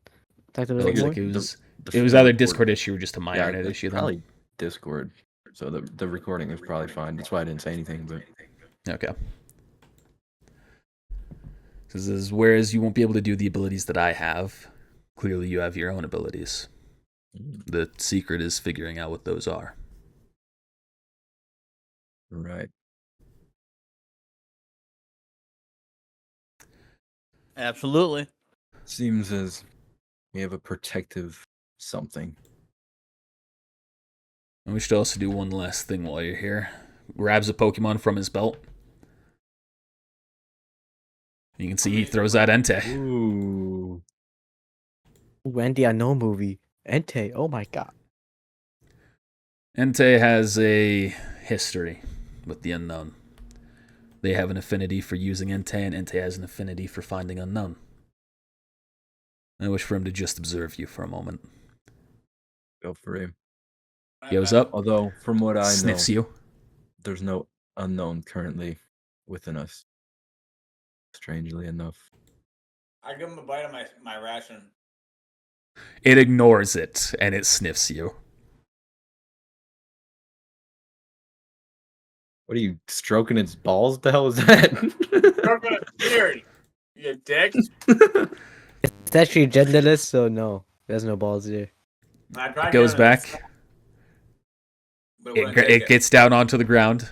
Talk to It the looks boy. like it was The either record- Discord issue or just a minor net it's issue. Then. Probably Discord. So the recording is probably fine. That's why I didn't say anything. But Okay. This is whereas you won't be able to do the abilities that I have. Clearly, you have your own abilities. The secret is figuring out what those are. right. Absolutely. Seems as we have a protective something. And we should also do one last thing while you're here. Grabs a Pokemon from his belt. You can see he throws out Entei. Ooh. Wendy, I know movie. Entei, oh my god. Entei has a history with the unknown. They have an affinity for using Entei, and Entei has an affinity for finding unknown. I wish for him to just observe you for a moment. Go for him. Goes up, Although, from what I know, sniffs you. there's no unknown currently within us. Strangely enough. I give him a bite of my ration. It ignores it, and it sniffs you. What are you stroking its balls? The hell is that? Beard, you dick. It's actually genderless, so no. There's no balls here. It goes back. It gets down onto the ground.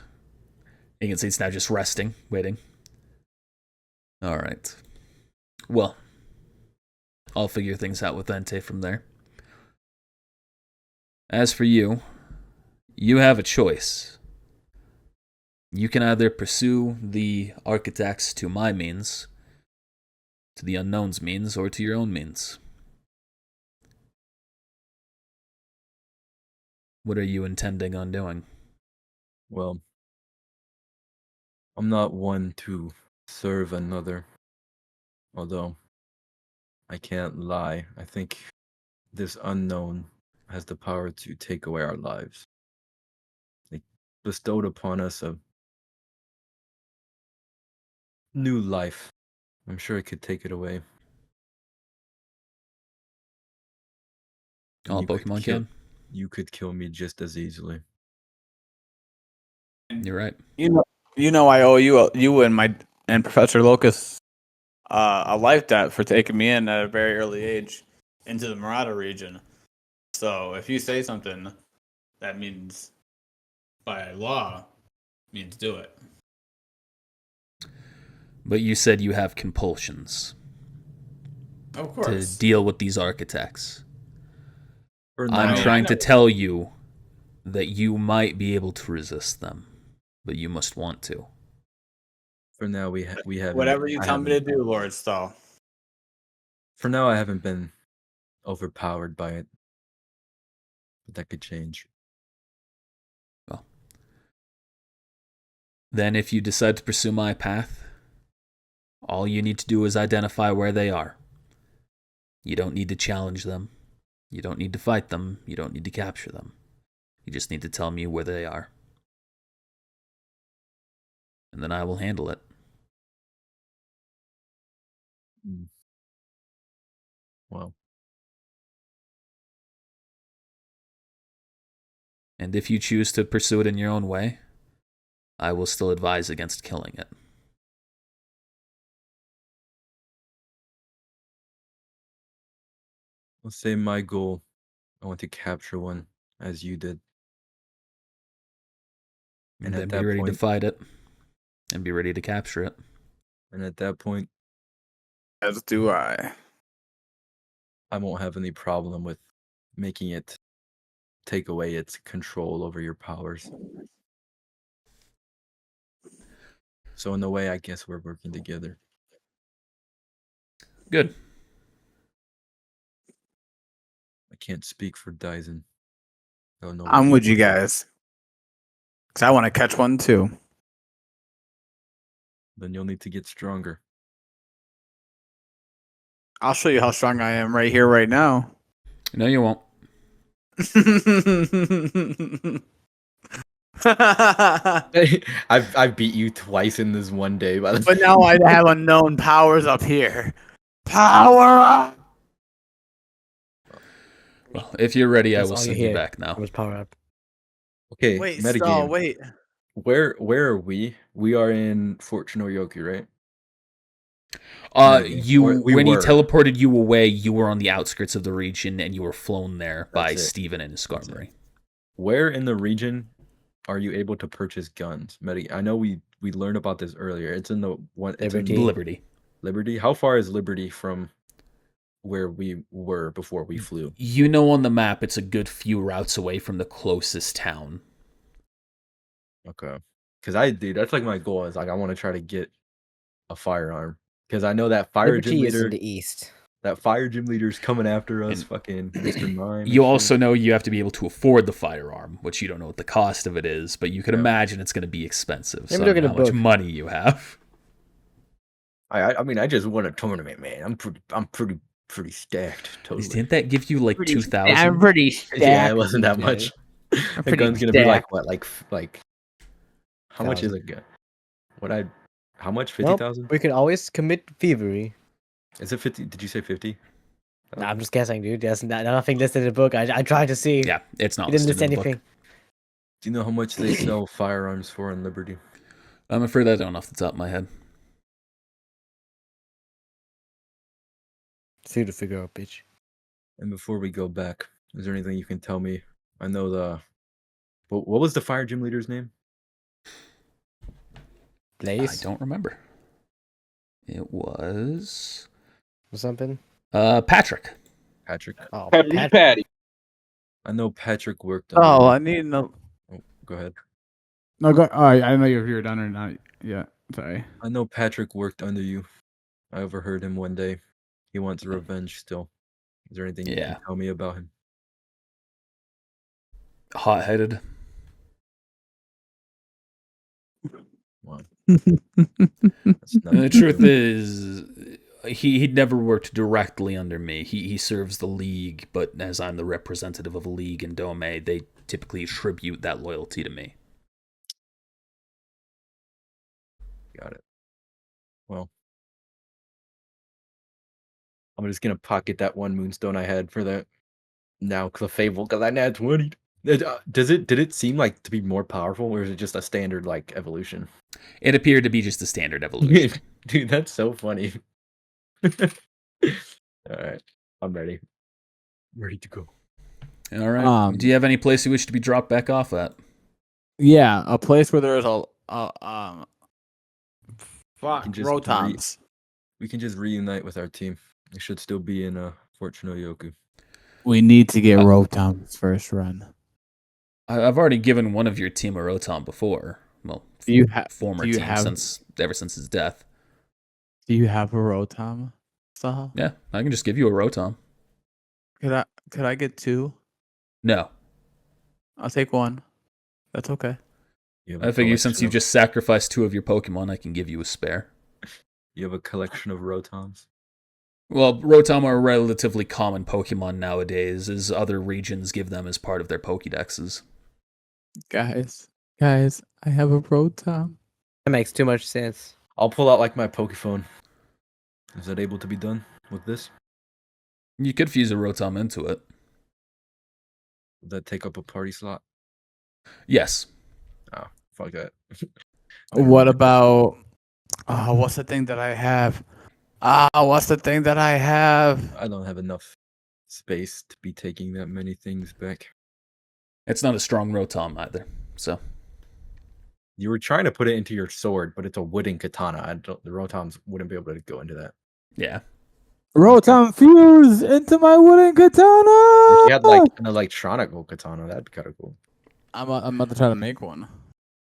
You can see it's now just resting, waiting. All right. Well, I'll figure things out with Entei from there. As for you, you have a choice. You can either pursue the architects to my means, to the unknown's means, or to your own means. What are you intending on doing? Well, I'm not one to serve another. Although, I can't lie. I think this unknown has the power to take away our lives. They bestowed upon us a new life. I'm sure it could take it away. And All you could Pokemon kill- can? You could kill me just as easily. You're right. You know, I owe you and Professor Locust a life debt for taking me in at a very early age into the Murata region. So if you say something, that means by law means do it. But you said you have compulsions Of to course. deal with these architects. For I'm now, trying to tell you that you might be able to resist them, but you must want to. For now, we have Whatever you tell me to do, Lord Stahl. For now, I haven't been overpowered by it, but that could change. Well, then if you decide to pursue my path, all you need to do is identify where they are. You don't need to challenge them. You don't need to fight them. You don't need to capture them. You just need to tell me where they are. And then I will handle it. Well, And if you choose to pursue it in your own way, I will still advise against killing it. let's say my goal, I want to capture one, as you did. And at then be that ready to point- fight it. And be ready to capture it. And at that point, As do I. I won't have any problem with making it take away its control over your powers. So in a way, I guess we're working together. Good. I can't speak for Daisen. I don't know. I'm with you guys. Because I want to catch one too. Then you'll need to get stronger. I'll show you how strong I am right here, right now. No, you won't. I've beat you twice in this one day, by the But now I have unknown powers up here. Power up! Well, if you're ready, That's I will all you send you hear. back now. It was power up. Okay, Wait, metagame. Stahl, wait. Where are we? We are in Fort Chinoyoki, right? Metagame. You Or we when he were. teleported you away, you were on the outskirts of the region, and you were flown there by That's it. Steven and his That's it. Skarmory. Where in the region are you able to purchase guns? I know we learned about this earlier. It's in the one. It's in Liberty. Liberty. Liberty. How far is Liberty from where we were before we flew? You know on the map, it's a good few routes away from the closest town. Okay. Because that's like my goal. Is like I want to try to get a firearm. Because I know that Liberty is in the east. that fire gym leader's coming after us, And fucking Mr. Mime. and You shit. also know you have to be able to afford the firearm, which you don't know what the cost of it is, but you can Yeah. imagine it's going to be expensive. Maybe So they're I don't know gonna how much book. money you have. I mean, I just won a tournament, man. I'm pretty stacked. Totally. Didn't that give you like 2,000? I'm pretty stacked. Yeah, it wasn't that Okay. much. The pretty gun's gonna be like stacked. what, like how much is a gun? How much? 50,000? We can always commit thievery. Is it 50? Did you say 50? Nah, I'm just guessing, dude. There's nothing listed in the book. I tried to see. Yeah, it's not He didn't listed list in the book. anything. Do you know how much they sell firearms for in Liberty? I'm afraid I don't off the top of my head. See to figure out, bitch. And before we go back, is there anything you can tell me? I know what was the fire gym leader's name? Blaze I don't remember. It was or something. Patrick. Patrick. Oh, Patty. I know Patrick worked on. Oh, I need no. Oh, go ahead. No, go. Oh, I don't know if you're done or not. Yeah, sorry. I know Patrick worked under you. I overheard him one day. He wants revenge still. Is there anything you Yeah. can tell me about him? Hot-headed. Wow. That's not And the truth is, he'd never worked directly under me. He serves the League, but as I'm the representative of a League in Dome, they typically attribute that loyalty to me. Got it. Well, I'm just gonna pocket that one moonstone I had for the now Clefable because I had 20. Did it seem like to be more powerful, or is it just a standard like evolution? It appeared to be just a standard evolution. Dude, that's so funny. All right, I'm ready. Ready to go. All right. Do you have any place you wish to be dropped back off at? Yeah, a place where there's can just rotons. We can just reunite with our team. It should still be in Fort Chinoyoku. We need to get rotons first run. I've already given one of your team a Rotom before. Well, former do you team have- ever since his death. Do you have a rotom, Stahl? Yeah, I can just give you a Rotom. Could I get two? No, I'll take one. That's okay. You have I a figure since collection you've of- just sacrificed two of your Pokemon, I can give you a spare. You have a collection of Rotons. Well, Rotom are a relatively common Pokemon nowadays, as other regions give them as part of their Pokédexes. Guys, I have a Rotom. That makes too much sense. I'll pull out like my Pokephone. Is that able to be done with this? You could fuse a Rotom into it. Would that take up a party slot? Yes. Oh, fuck that. What about? What's the thing that I have? What's the thing that I have? I don't have enough space to be taking that many things back. It's not a strong Rotom either, so... You were trying to put it into your sword, but it's a wooden katana. The Rotoms wouldn't be able to go into that. Yeah. Rotom fuse into my wooden katana. If you had like an electronic katana, that'd be kind of cool. I'm about to try to make one.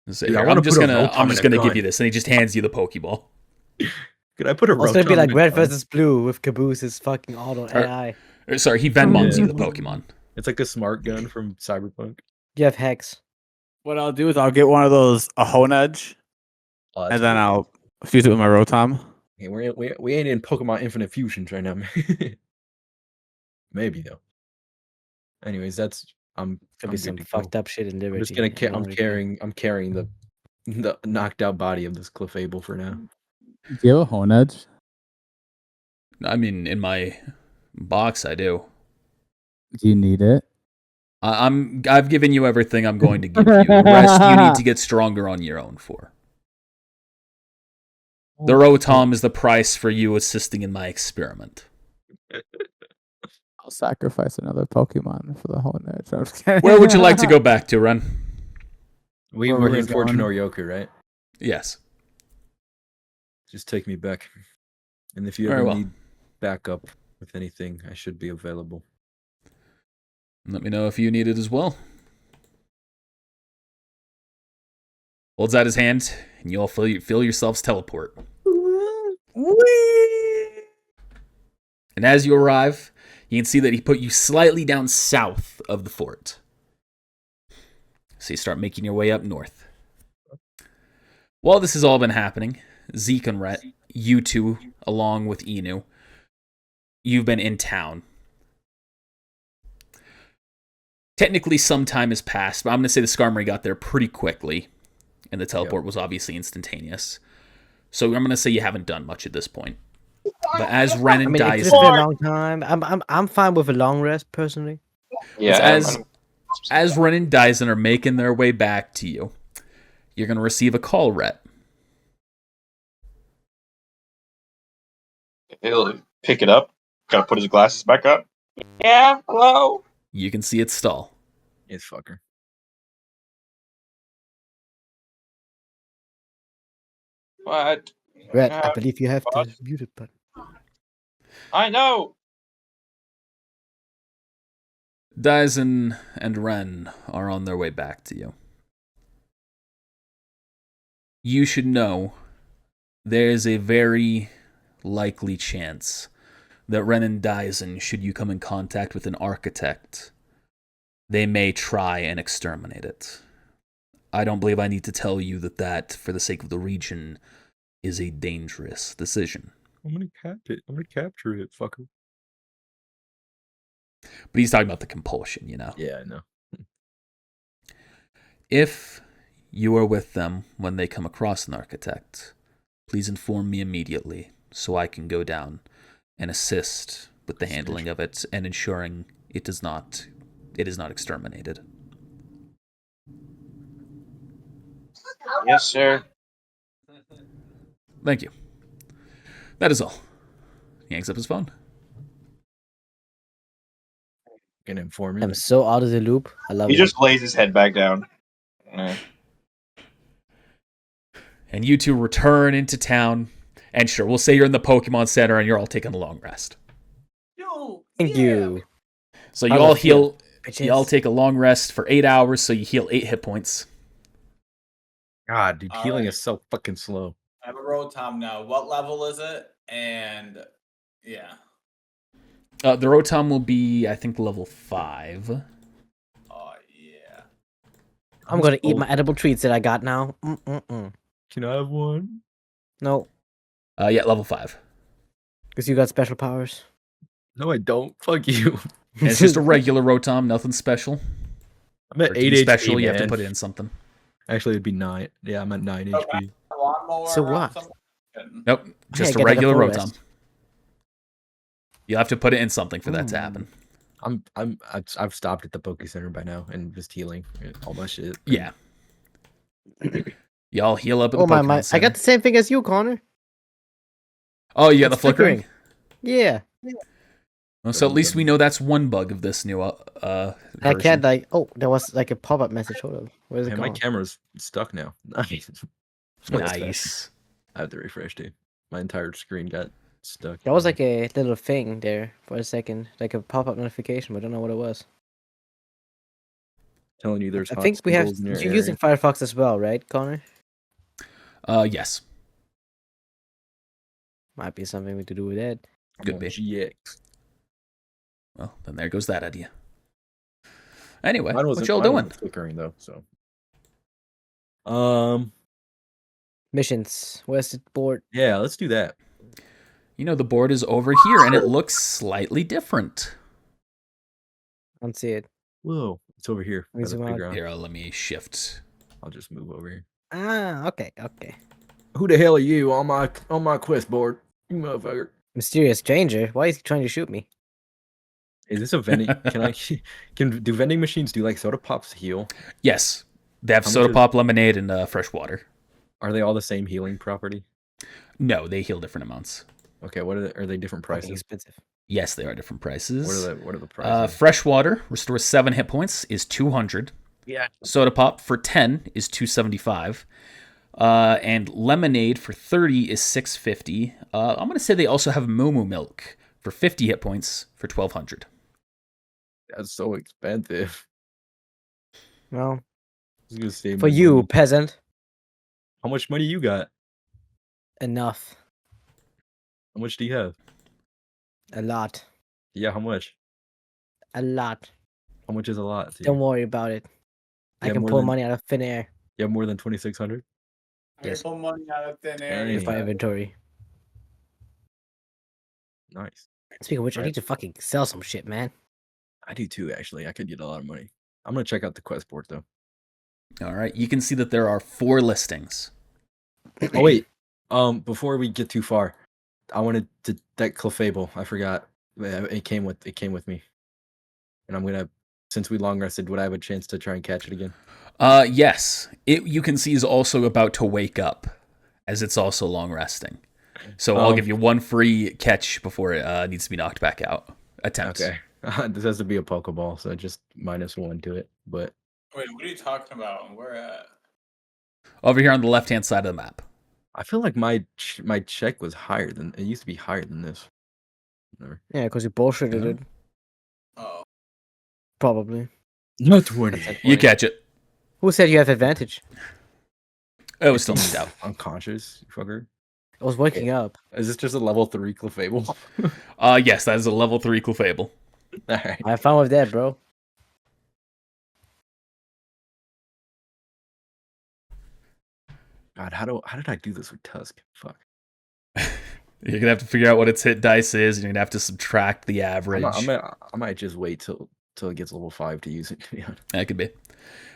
So Dude, I here, wanna I'm just put a gonna Rotom I'm in just a gonna give gun. you this, and he just hands you the Pokeball. Could I put a Also, it'd be Rotom like in a red gun? versus blue with Caboose's fucking auto AI. Sorry, he Venmons Yeah. you the Pokemon. It's like the smart gun from Cyberpunk. You have Hex. What I'll do is I'll get one of those a Honedge, Oh, that's and then cool. I'll fuse it with my Rotom. Hey, we ain't in Pokemon Infinite Fusions right now. Maybe though. Anyways, I'm Could I'm be good some to go. fucked up shit in I'm Liberty. just gonna in I'm order to- carrying the knocked out body of this Clefable for now. Do you have a Honedge? I mean, in my box, I do. Do you need it? I've given you everything I'm going to give you. The rest you need to get stronger on your own for. The Rotom is the price for you assisting in my experiment. I'll sacrifice another Pokemon for the Honedge. I'm just kidding. Where would you like to go back to, Ren? We Where were we're in Fortune going. Oryoku, right? Yes. Just take me back. And if you Very ever well. need backup with anything, I should be available. Let me know if you need it as well. Holds out his hand, and you all feel yourselves teleport. And as you arrive, you can see that he put you slightly down south of the fort. So you start making your way up north. While this has all been happening, Zeke and Rhett, you two, along with Inu, you've been in town. Technically, some time has passed, but I'm going to say the Skarmory got there pretty quickly, and the teleport was obviously instantaneous. So I'm going to say you haven't done much at this point. But as Ren I and mean, it's Dyson, been a long time. I'm fine with a long rest personally. Yeah, as Ren and Dyson are making their way back to you, you're going to receive a call, Rhett. he'll pick it up. Gotta put his glasses back up. Yeah, hello. You can see it's Stahl. It's fucker. What? Red, I believe you have the muted button. I know. Dyson and Ren are on their way back to you. You should know there's a very likely chance that Ren and Dyson, should you come in contact with an architect, they may try and exterminate it. I don't believe I need to tell you that, for the sake of the region, is a dangerous decision. I'm gonna catch it. I'm gonna capture it, fucker. But he's talking about the compulsion, you know. Yeah, I know. If you are with them when they come across an architect, please inform me immediately so I can go down and assist with the handling of it and ensuring it is not exterminated. Yes, sir. Thank you. That is all. He hangs up his phone. Gonna inform you. I'm so out of the loop. I love He it. just lays his head back down. And you two return into town. And sure, we'll say you're in the Pokemon Center and you're all taking a long rest. Thank you. So you How's all it feel, heal. You all take a long rest for 8 hours, so you heal 8 hit points. God, dude, healing Alright. is so fucking slow. I have a Rotom now. What level is it? And yeah. The Rotom will be, I think, level 5. Oh yeah. I'm gonna eat my edible treats that I got now. Can I have one? No. Yeah, level 5. Because you got special powers. No, I don't. Fuck you. And it's just a regular Rotom, nothing special. I'm at Or to 8 be HP, special, you have to man. put it in something. Actually, it'd be 9. Yeah, I'm at 9 HP. A lawnmower So or what? something? Nope, Hey, just I a get like regular full Rotom. rest. You'll have to put it in something for that to happen. I've stopped at the Poke Center by now and just healing all my shit. Yeah. Y'all heal up at the Oh my! Pokemon I Center. got the same thing as you, Connor. Oh, you got the It's flickering? Yeah. Well, so at least we know that's one bug of this new I version. can't like. Oh, there was like a pop-up message. Hold on. Where's it And my going? camera's stuck now. Nice. Nice. I have to refresh, dude. My entire screen got stuck. There was like a little thing there for a second, like a pop-up notification, but I don't know what it was. telling you there's I hot think we have. singles in your You're area. using Firefox as well, right, Connor? Yes. Might be something to do with that. I'm Could on be. GX. Well, then there goes that idea. Anyway, Mine what wasn't- y'all mine doing? wasn't flickering though, so. Missions. Where's the board? Yeah, let's do that. You know, the board is over here, and it looks slightly different. I don't see it. Whoa, it's over here. Let me by the zoom out. playground. Here, let me shift. I'll just move over here. Ah, okay, okay. Who the hell are you on my quest board? You motherfucker. Mysterious stranger. Why is he trying to shoot me? Is this a vending? Do vending machines do like soda pops heal? Yes, they have How much soda is- pop, lemonade, and fresh water. Are they all the same healing property? No, they heal different amounts. Okay, are they different Fucking prices? expensive. Yes, they are different prices. What are the prices? Fresh water restores 7 hit points is 200. Yeah. Soda pop for 10 is 275. And lemonade for 30 is 650. I'm gonna say they also have Momo milk for 50 hit points for 1200. That's so expensive. Well, I was gonna say for more you, money. peasant, How much money you got? enough. How much do you have? A lot. Yeah, how much? A lot. How much is a lot? to you? Don't worry about it. I Yeah, can more pull than- money out of thin air. You have more than 2,600? I Yes. pull money out of thin air. Dang. With my inventory. Nice. Speaking of which, I Right. need to fucking sell some shit, man. I do too, actually. I could get a lot of money. I'm gonna check out the quest board though. All right, you can see that there are 4 listings. Oh wait. Before we get too far, I wanted to that Clefable. I forgot. It came with me. And I'm gonna, since we long rested, would I have a chance to try and catch it again? Yes, it you can see is also about to wake up, as it's also long resting. So I'll give you 1 free catch before it needs to be knocked back out. Attempts. Okay. This has to be a Pokeball, so just -1 to it. But Wait, what are you talking about? Where at? Over here on the left-hand side of the map. I feel like my check was higher than it used to be. Higher than this. Whatever. Yeah, because you bullshitted Yeah. it. Oh. Probably. Not 20. You catch it. Who said you have advantage? Oh, it was still knocked out. Unconscious, you fucker. I was waking up. Is this just a level 3 Clefable? Yes, that is a level 3 Clefable. Alright. I have fun with that, bro. God, how did I do this with Tusk? Fuck. You're gonna have to figure out what its hit dice is, and you're gonna have to subtract the average. I might just wait till it ggets level 5 to use it. To be honest. That could be.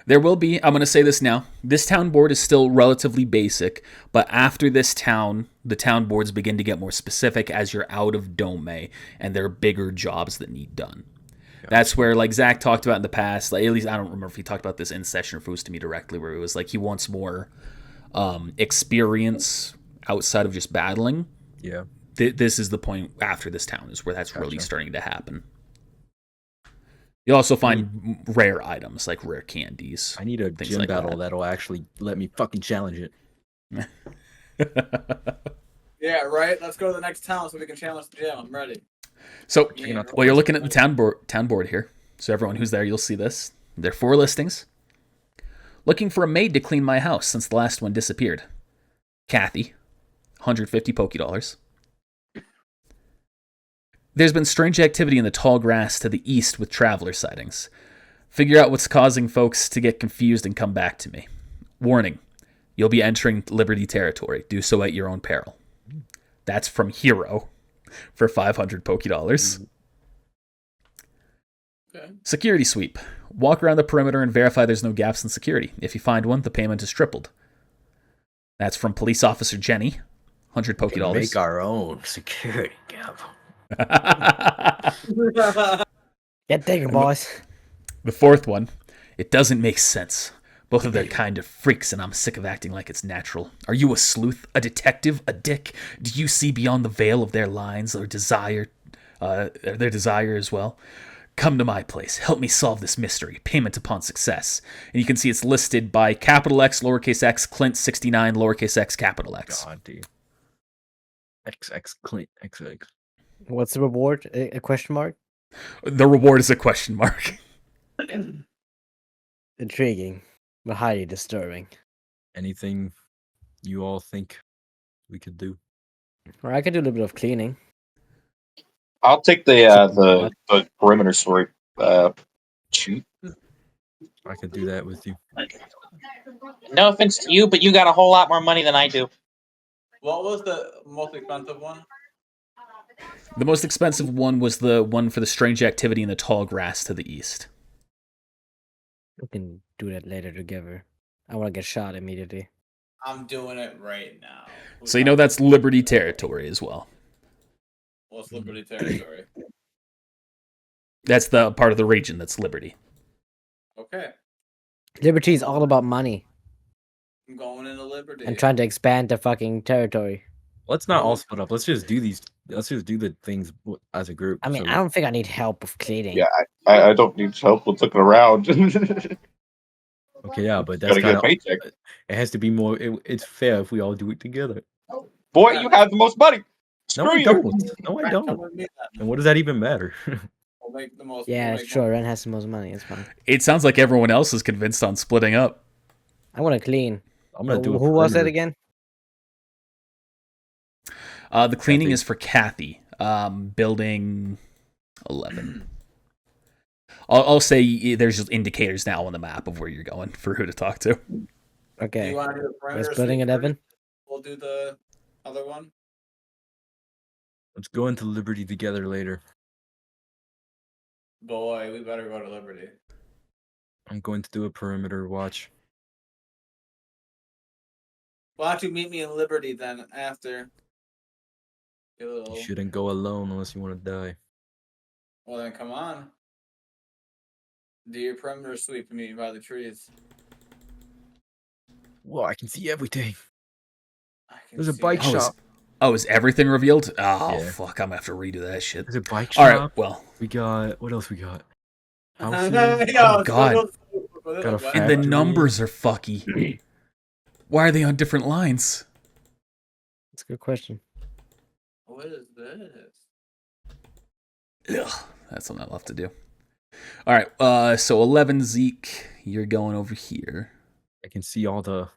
There will be, I'm going to say this now, this town board is still relatively basic, but after this town, the town boards begin to get more specific as you're out of Dome, and there are bigger jobs that need done. Yeah. That's where, like Zach talked about in the past, like, at least I don't remember if he talked about this in session or if it was to me directly, where it was like he wants more experience outside of just battling. Yeah. This is the point after this town is where that's really Gotcha. starting to happen. You'll also find rare items, like rare candies. I need a Things gym like battle that. that'll actually let me fucking challenge it. Yeah, right. Let's go to the next town so we can challenge the gym. I'm ready. So, Checking out the well, you're list. looking at the town board here. So everyone who's there, you'll see this. There are 4 listings. Looking for a maid to clean my house since the last one disappeared. Kathy, 150 Pokédollars. There's been strange activity in the tall grass to the east with traveler sightings. Figure out what's causing folks to get confused and come back to me. Warning, you'll be entering Liberty territory. Do so at your own peril. That's from Hero. for 500 Poké Dollars. Okay. Security sweep. Walk around the perimeter and verify there's no gaps in security. If you find one, the payment is tripled. That's from Police Officer Jenny. 100 Poké Dollars. Make our own security gap. Get digging, boys. The fourth one. It doesn't make sense. Both of their kind are freaks, and I'm sick of acting like it's natural. Are you a sleuth, a detective, a dick? Do you see beyond the veil of their lines or their desire as well? Come to my place. Help me solve this mystery. Payment upon success. And you can see it's listed by capital X, lowercase x, Clint 69, lowercase x, capital X. God, dude. XX Clint XX. What's the reward? A question mark? The reward is a question mark. Intriguing, but highly disturbing. Anything you all think we could do? Or I could do a little bit of cleaning. I'll take the perimeter sweep. Shoot. I could do that with you. No offense to you, but you got a whole lot more money than I do. What was the most expensive one? The most expensive one was the one for the strange activity in the tall grass to the east. We can do that later together. I want to get shot immediately. I'm doing it right now. So you know that's Liberty territory as well. What's Liberty territory? That's the part of the region that's Liberty. Okay. Liberty is all about money I'm going into Liberty. and trying to expand their fucking territory. Let's not all split up. Let's just do these. Let's just do the things as a group. I mean, so- I don't think I need help with cleaning. Yeah, I don't need help with looking around. Okay, yeah, but that's Gotta get kind a of. paycheck. It has to be more. It's fair if we all do it together. Boy, you have the most money. No, Screw I you. don't. No, I Right, come don't. with me then. And what does that even matter? We'll make the most. Yeah, we'll make sure. Ren has the most money. It's fine. It sounds like everyone else is convinced on splitting up. I want to clean. I'm gonna do. Who was that perimeter. again? The cleaning Kathy. is for Kathy. Building 11. I'll say there's just indicators now on the map of where you're going for who to talk to. Do Okay. you want to do the We're perimeter splitting sweep 11. first? We'll do the other one. Let's go into Liberty together later. Boy, we better go to Liberty. I'm going to do a perimeter watch. Why don't you meet me in Liberty then after? Get a little... You shouldn't go alone unless you want to die. Well then, come on. Do your perimeter sweep and meet me by the trees. Whoa, I can see everything. I can There's a see bike it. shop. Is everything revealed? Oh, Yeah. fuck. I'm going to have to redo that shit. There's a bike All shop. right, well. We got. What else we got? Yo, Oh, God. Got a And the Factory. numbers are fucky. Why are they on different lines? That's a good question. What is this? Ugh, that's something I'll have to do. All right, so 11 Zeke, you're going over here. I can see all the.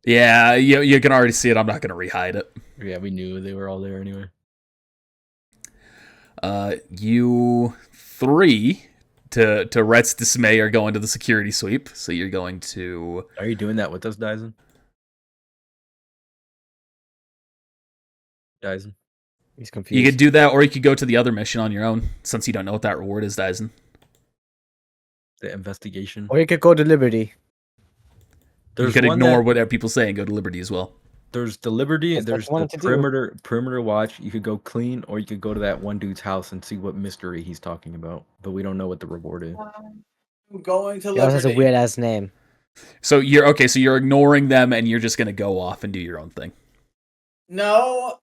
Yeah, you can already see it. I'm not going to rehide it. Yeah, we knew they were all there anyway. You three, to Rhett's dismay, are going to the security sweep. So you're going to... Are you doing that with us, Dyson? Dyson? He's confused. You could do that, or you could go to the other mission on your own, since you don't know what that reward is, Dyson. The investigation. Or you could go to Liberty. You could ignore whatever people say and go to Liberty as well. There's the Liberty, That's there's what I the wanted to do. perimeter watch. You could go clean, or you could go to that one dude's house and see what mystery he's talking about. But we don't know what the reward is. I'm going to He also Liberty. has a weird ass name. So you're ignoring them, and you're just going to go off and do your own thing. No.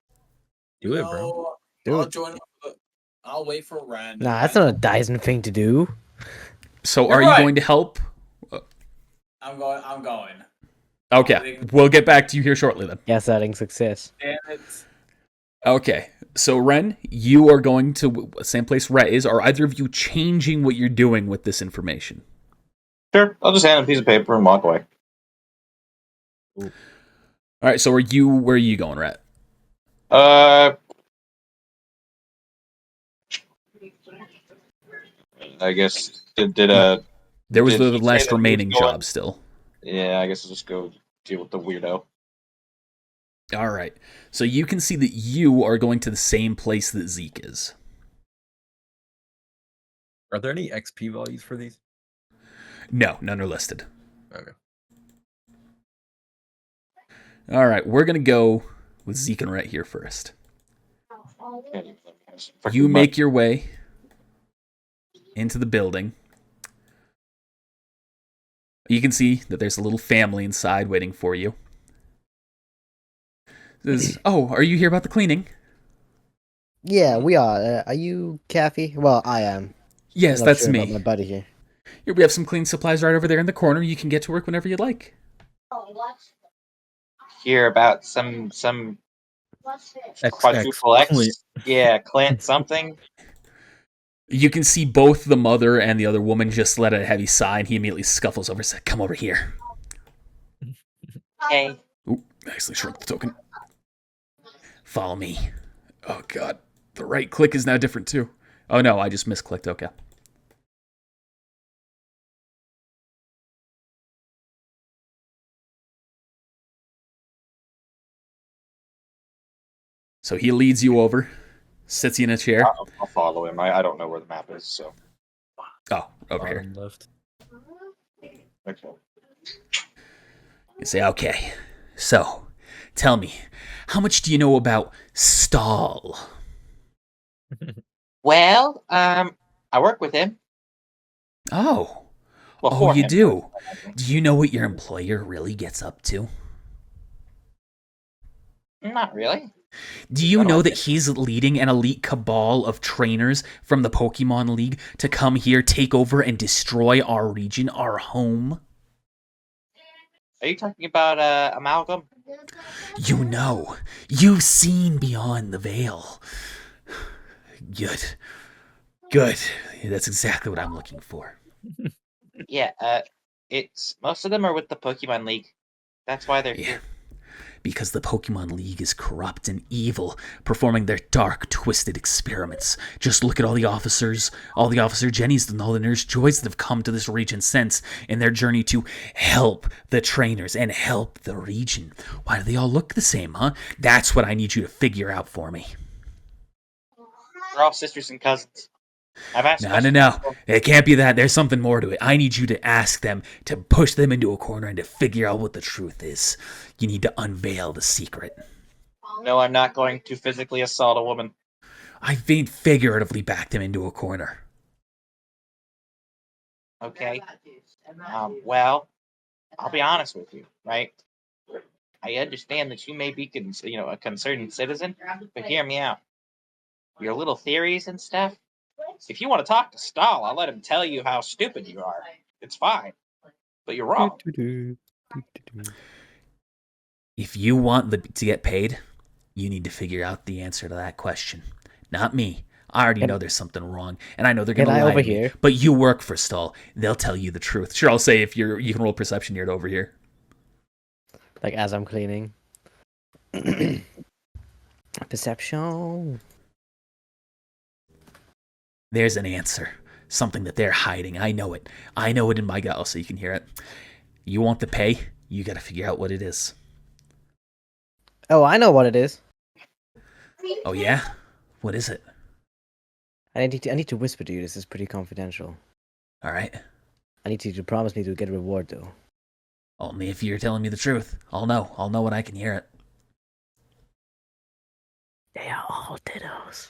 Do it, bro. Do I'll it. join. I'll wait for Ren. Nah, that's not a Dyson thing to do. So You're are you right. going to help? I'm going. Okay, we'll get back to you here shortly then. Yes, adding success. Damn it. Okay, so Ren, you are going to the same place Rhett is. Are either of you changing what you're doing with this information? Sure, I'll just hand him a piece of paper and walk away. All right, so where are you going, Rhett? I guess there There was Did the he say that last he was remaining going- job still. Yeah, I guess I'll just go deal with the weirdo. All right. So you can see that you are going to the same place that Zeke is. Are there any XP values for these? No, none are listed. Okay. All right, we're going to go with Zeke and Rhett here first. You make your way into the building. You can see that there's a little family inside waiting for you. Says, "Oh, are you here about the cleaning?" Yeah, we are. Are you Kathy? Well, I am. Yes, I'm not that's sure about me. my buddy here. Here, we have some cleaning supplies right over there in the corner. You can get to work whenever you'd like. Hear about some quadruple X? Yeah, Clint something. You can see both the mother and the other woman just let out a heavy sigh, and he immediately scuffles over and says, "Come over here." Hey. Ooh, nicely shrunk the token. Follow me. Oh, God. The right click is now different, too. Oh, no, I just misclicked. Okay. So he leads you over, sits you in a chair. I'll follow him. I don't know where the map is, so. Oh, over here. Bottom left. Okay. You say, "Okay, so tell me, how much do you know about Stahl?" Well, I work with him. Oh. Well, Oh, for you him. do? Do you know what your employer really gets up to? Not really. Do you know that he's leading an elite cabal of trainers from the Pokemon League to come here, take over, and destroy our region, our home? Are you talking about Amalgam? You know. You've seen beyond the veil. Good. Good. That's exactly what I'm looking for. Yeah, it's most of them are with the Pokemon League. That's why they're here. Because the Pokemon League is corrupt and evil, performing their dark, twisted experiments. Just look at all the Officer Jennies and all the Nurse Joys that have come to this region since in their journey to help the trainers and help the region. Why do they all look the same, huh? That's what I need you to figure out for me. We're all sisters and cousins. I've asked. No. It can't be that. There's something more to it. I need you to ask them, to push them into a corner and to figure out what the truth is. You need to unveil the secret. No, I'm not going to physically assault a woman. I figuratively backed him into a corner. Okay. Well, I'll be honest with you, right? I understand that you may be, a concerned citizen, but hear me out. Your little theories and stuff. If you want to talk to Stahl, I'll let him tell you how stupid you are. It's fine, but you're wrong. If you want to get paid, you need to figure out the answer to that question. Not me. I already know there's something wrong, and I know they're going to lie to me. But you work for Stahl. They'll tell you the truth. Sure, I'll say if you can roll perception here to over here. Like as I'm cleaning. Perception. There's an answer. Something that they're hiding. I know it. I know it in my gut, so you can hear it. You want the pay? You got to figure out what it is. Oh, I know what it is. Oh, yeah? What is it? I need to whisper to you. This is pretty confidential. All right. I need you to promise me to get a reward, though. Only if you're telling me the truth. I'll know. I'll know when I can hear it. They are all dittos.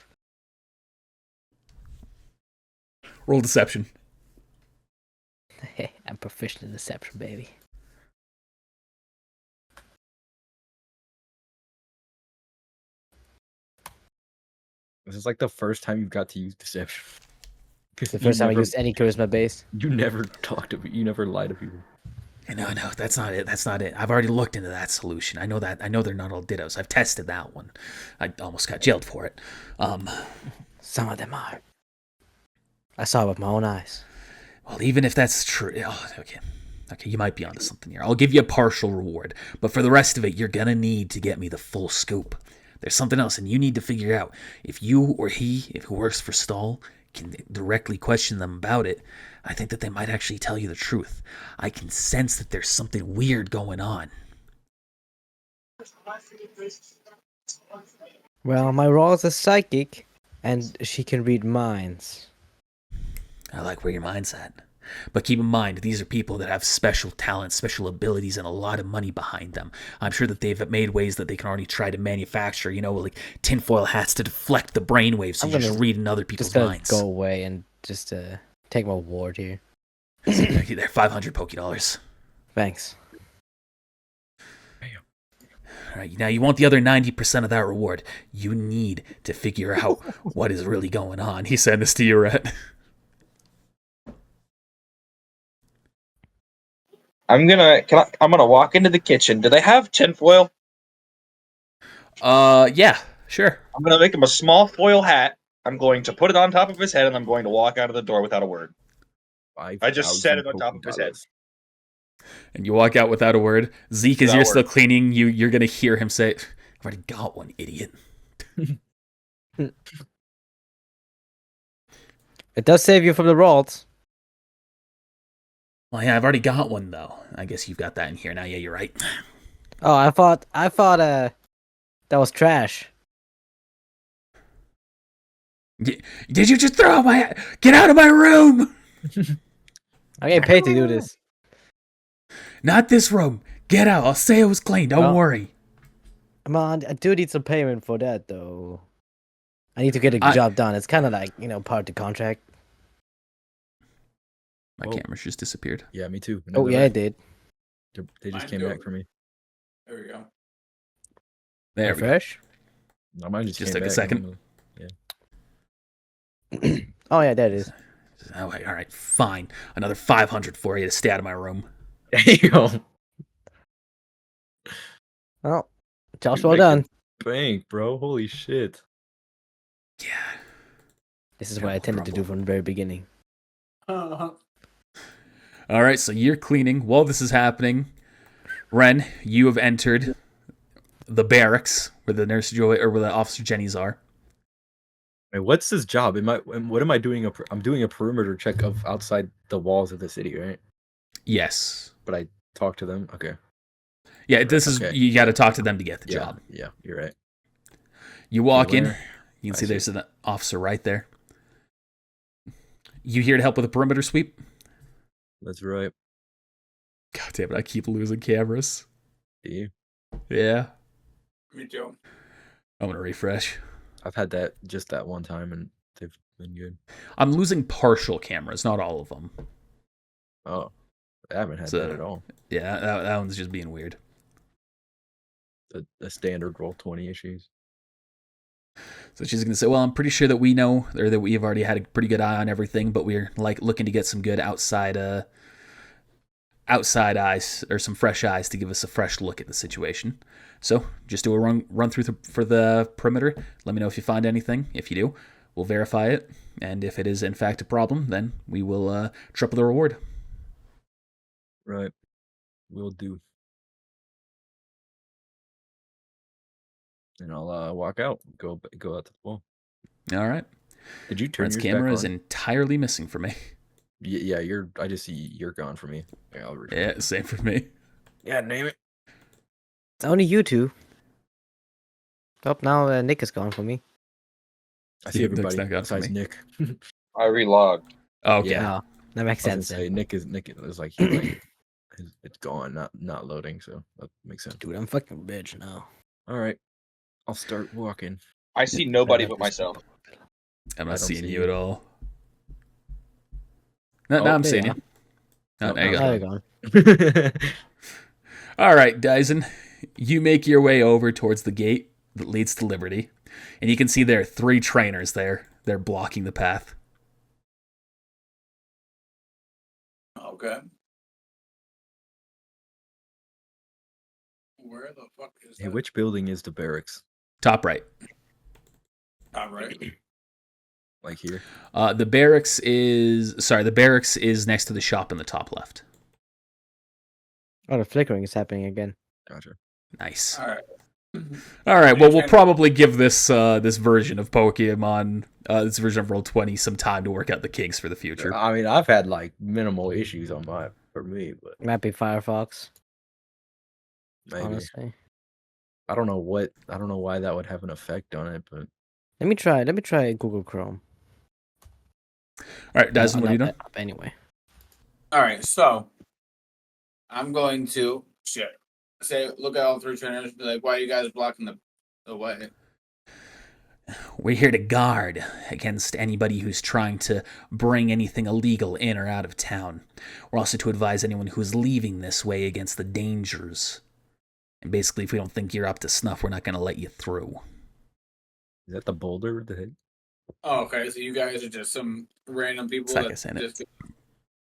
Roll deception. I'm proficient in deception, baby. This is like the first time you've got to use deception. It's the first time I used any charisma base. You never talk to people. You never lie to people. No, that's not it. That's not it. I've already looked into that solution. I know that. I know they're not all dittos. I've tested that one. I almost got jailed for it. Some of them are. I saw it with my own eyes. Well, even if that's true, okay, you might be onto something here. I'll give you a partial reward, but for the rest of it, you're gonna need to get me the full scoop. There's something else, and you need to figure out if you or he, who works for Stahl, can directly question them about it. I think that they might actually tell you the truth. I can sense that there's something weird going on. Well, my role is a psychic, and she can read minds. I like where your mind's at. But keep in mind, these are people that have special talents, special abilities, and a lot of money behind them. I'm sure that they've made ways that they can already try to manufacture, like tinfoil hats to deflect the brainwaves so I'm you just gonna read in other people's Just gonna minds. go away and just take my ward here. They're 500 Pokédollars. Thanks. All right, now you want the other 90% of that reward. You need to figure out what is really going on. He sent this to you, Rhett. I'm gonna walk into the kitchen. Do they have tinfoil? Yeah, sure. I'm gonna make him a small foil hat. I'm going to put it on top of his head, and I'm going to walk out of the door without a word. I just set it on top of his head. And you walk out without a word. Zeke, as Without you're a still word. cleaning, you're gonna hear him say, "I've already got one, idiot." It does save you from the rolls. Well, yeah, I've already got one, though. I guess you've got that in here now. Yeah, you're right. Oh, I thought that was trash. Did you just throw out my... Get out of my room! I'm getting paid to do this. Not this room. Get out. I'll say it was clean. Don't Oh. worry. Come on, I do need some payment for that though. I need to get a job done. It's kind of like part of the contract. My Whoa. camera's just disappeared. Yeah, me too. Oh yeah, it did. They just Mine came too. back for me. There we go. There we go. Refresh. No, mine just Just came took a back. second. Oh yeah, there it is. All right, fine. Another 500 for you to stay out of my room. There you go. Well, job's You well make done. Bank, bro. Holy shit. Yeah. This is what I intended to do from the very beginning. All right, so you're cleaning. While this is happening, Ren, you have entered the barracks where the nurse Joy or where the officer Jenny's are. Wait, what's his job? What am I doing? I'm doing a perimeter check of outside the walls of the city, right? Yes. But I talk to them. Okay. Yeah, this is Okay. you got to talk to them to get the Yeah. job. Yeah, you're right. You walk in. where? You can I see see. there's an officer right there. You here to help with a perimeter sweep? That's right. God damn it! I keep losing cameras. Do you? Yeah. Me too. I'm gonna refresh. I've had that just that one time, and they've been good. I'm losing partial cameras, not all of them. Oh, I haven't had So- that at all. Yeah, that one's just being weird. The standard roll 20 issues. So she's gonna say, "Well, I'm pretty sure that we know, or that we've already had a pretty good eye on everything, but we're looking to get some good outside eyes or some fresh eyes to give us a fresh look at the situation. So just do a run through for the perimeter. Let me know if you find anything. If you do, we'll verify it, and if it is in fact a problem, then we will triple the reward." Right. Will do. And I'll walk out. Go out to the wall. All right. Did you turn Rent's yours camera back is on? entirely missing for me. Yeah, you're. I just see you're gone for me. Yeah, I'll return. Yeah, same for me. Yeah, name it. It's only you two. Oh, now Nick is gone for me. I see Nick's everybody not gone for besides me. Nick. I relogged. Okay. Yeah. Oh, that makes I was sense. gonna say Then. Nick is like it's gone, not loading, so that makes sense. Dude, I'm fucking bitch now. All right, I'll start walking. I see nobody but myself. I'm I not don't seeing see you you. at all. No, Oh, I'm there seeing you you. Oh, there you Now go. you're gone. All right, Dyson, you make your way over towards the gate that leads to Liberty, and you can see there are 3 trainers there. They're blocking the path. Okay. Where the fuck is Hey, that? which building is the barracks? Top right. All right. Like here? The barracks is next to the shop in the top left. Oh, the flickering is happening again. Gotcha. Nice. All right. All right. Well, we'll Okay. probably give this this version of Pokemon, this version of Roll20, some time to work out the kinks for the future. I mean, I've had like minimal issues for me, but Might be Firefox, maybe. honestly. I don't know why that would have an effect on it, but Let me try Google Chrome. All right, Dyson, what are you doing? Anyway. All right, so I'm going to say, look at all three trainers, be like, why are you guys blocking the way? We're here to guard against anybody who's trying to bring anything illegal in or out of town. We're also to advise anyone who's leaving this way against the dangers. And basically, if we don't think you're up to snuff, we're not going to let you through. is that the boulder with the head? Oh, okay, so you guys are just some random people It's like I that said, just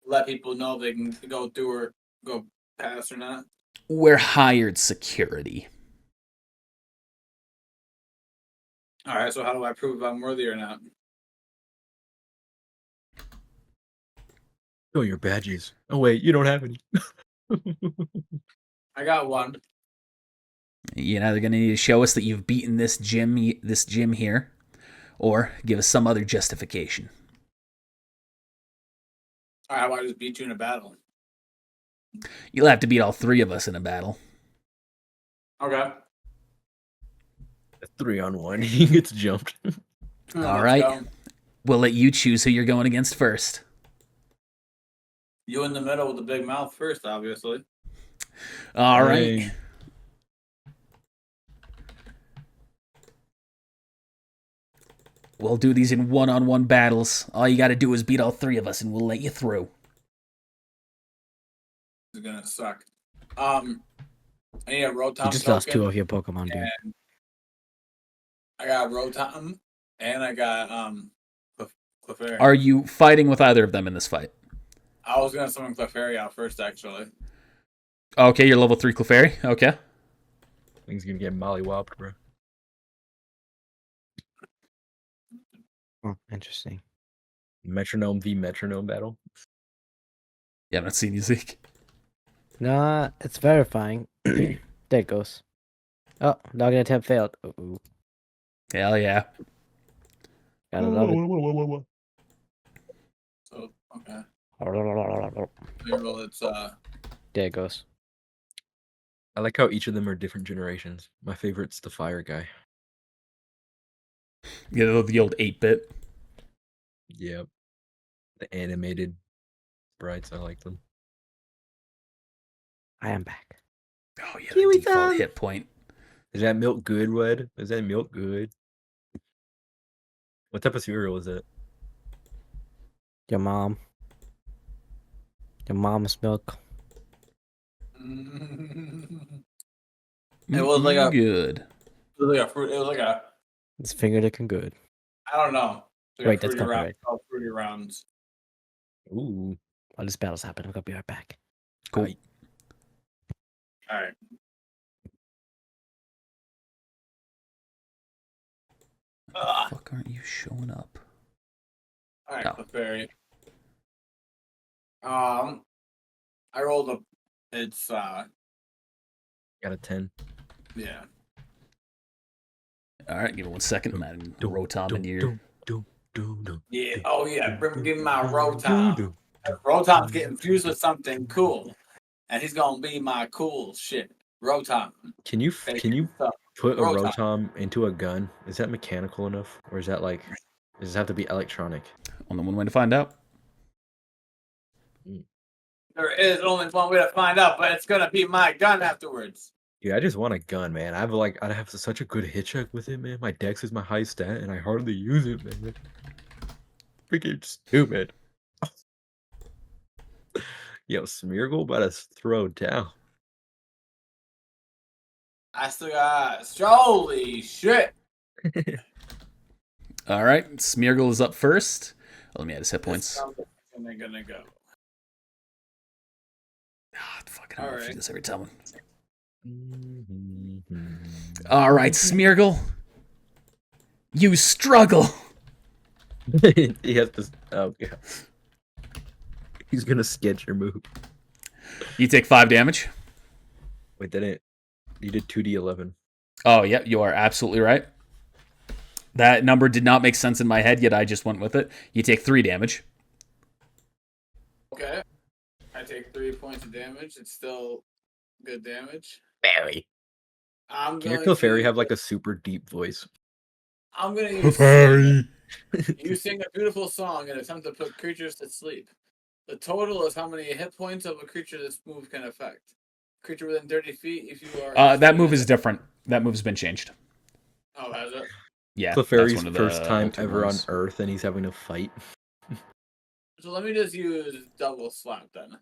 let people know they can go through or go past or not. we're hired security. All right, so how do I prove if I'm worthy or not? Show your badges. Oh wait, you don't have any. I got one. You're either going to need to show us that you've beaten this gym here, or give us some other justification. All right, how about I just beat you in a battle? You'll have to beat all three of us in a battle. Okay. 3-on-1. He gets jumped. All Let's right. go. We'll let you choose who you're going against first. You in the middle with the big mouth first, obviously. All right. Dang. We'll do these in one-on-one battles. All you got to do is beat all three of us, and we'll let you through. This is gonna suck. I need a Rotom You just lost token, 2 of your Pokemon, dude. and I got Rotom, and I got Clefairy. Are you fighting with either of them in this fight? I was gonna summon Clefairy out first, actually. Okay, you're level 3 Clefairy. Okay. Thing's gonna get mollywopped, bro. Oh, interesting. Metronome v metronome battle. Yeah, I'm not seeing you, Zeke. Nah, it's verifying. There it goes. Oh, login attempt failed. Ooh, Hell yeah. gotta love it. So okay. Well, it's There it goes. I like how each of them are different generations. My favorite's the fire guy. Yeah, the old 8-bit. Yep. The animated sprites, I like them. I am back. Oh, yeah, the Kiwi default fan. hit point. Is that milk good, Wed? Is that milk good? What type of cereal is it? Your mom. Your mom's milk. It was like a- Good. it was like a fruit. It was like a It's finger looking good. I don't know. It's like Wait, a that's fruity round, copyright. called Fruity Rounds. Ooh. While this battle's happening, I'm gonna be right back. Cool. Aight. All right. Fuck, aren't you showing up? All right, No. Clefairy. I rolled a. It's Got a 10. yeah. All right, give me 1 second. I'm adding Rotom into your... Yeah. Oh yeah. Give me my Rotom. Rotom's getting fused with something cool, and he's gonna be my cool shit. Rotom. Can you put a Rotom. Rotom into a gun? Is that mechanical enough, or is that like, does it have to be electronic? Only one way to find out. There is only one way to find out, but it's gonna be my gun afterwards. Dude, I just want a gun, man. I have such a good hit check with it, man. My dex is my high stat, and I hardly use it, man. Freaking stupid. Yo, Smeargle about to throw down. I still got holy shit. All right, Smeargle is up first. Let me add his hit points. And they're gonna go. Ah, fucking I do this every time. Mm-hmm. All right, Smeargle. You struggle. He has to. Oh god. He's gonna sketch your move. You take 5 damage. Wait, you did 2d11. Oh, yeah, you are absolutely right. That number did not make sense in my head, yet I just went with it. You take 3 damage. Okay. I take 3 points of damage. It's still good damage. Barely. I'm Can your going Clefairy to. have like a super deep voice? I'm gonna use sing. You sing a beautiful song and attempt to put creatures to sleep. The total is how many hit points of a creature this move can affect. Creature within 30 feet. If you are. That move is different. That move's been changed. Oh, has it? Yeah, that's Clefairy's one of the first time ultimate ever on moves. Earth, and he's having to fight. So let me just use double slap then.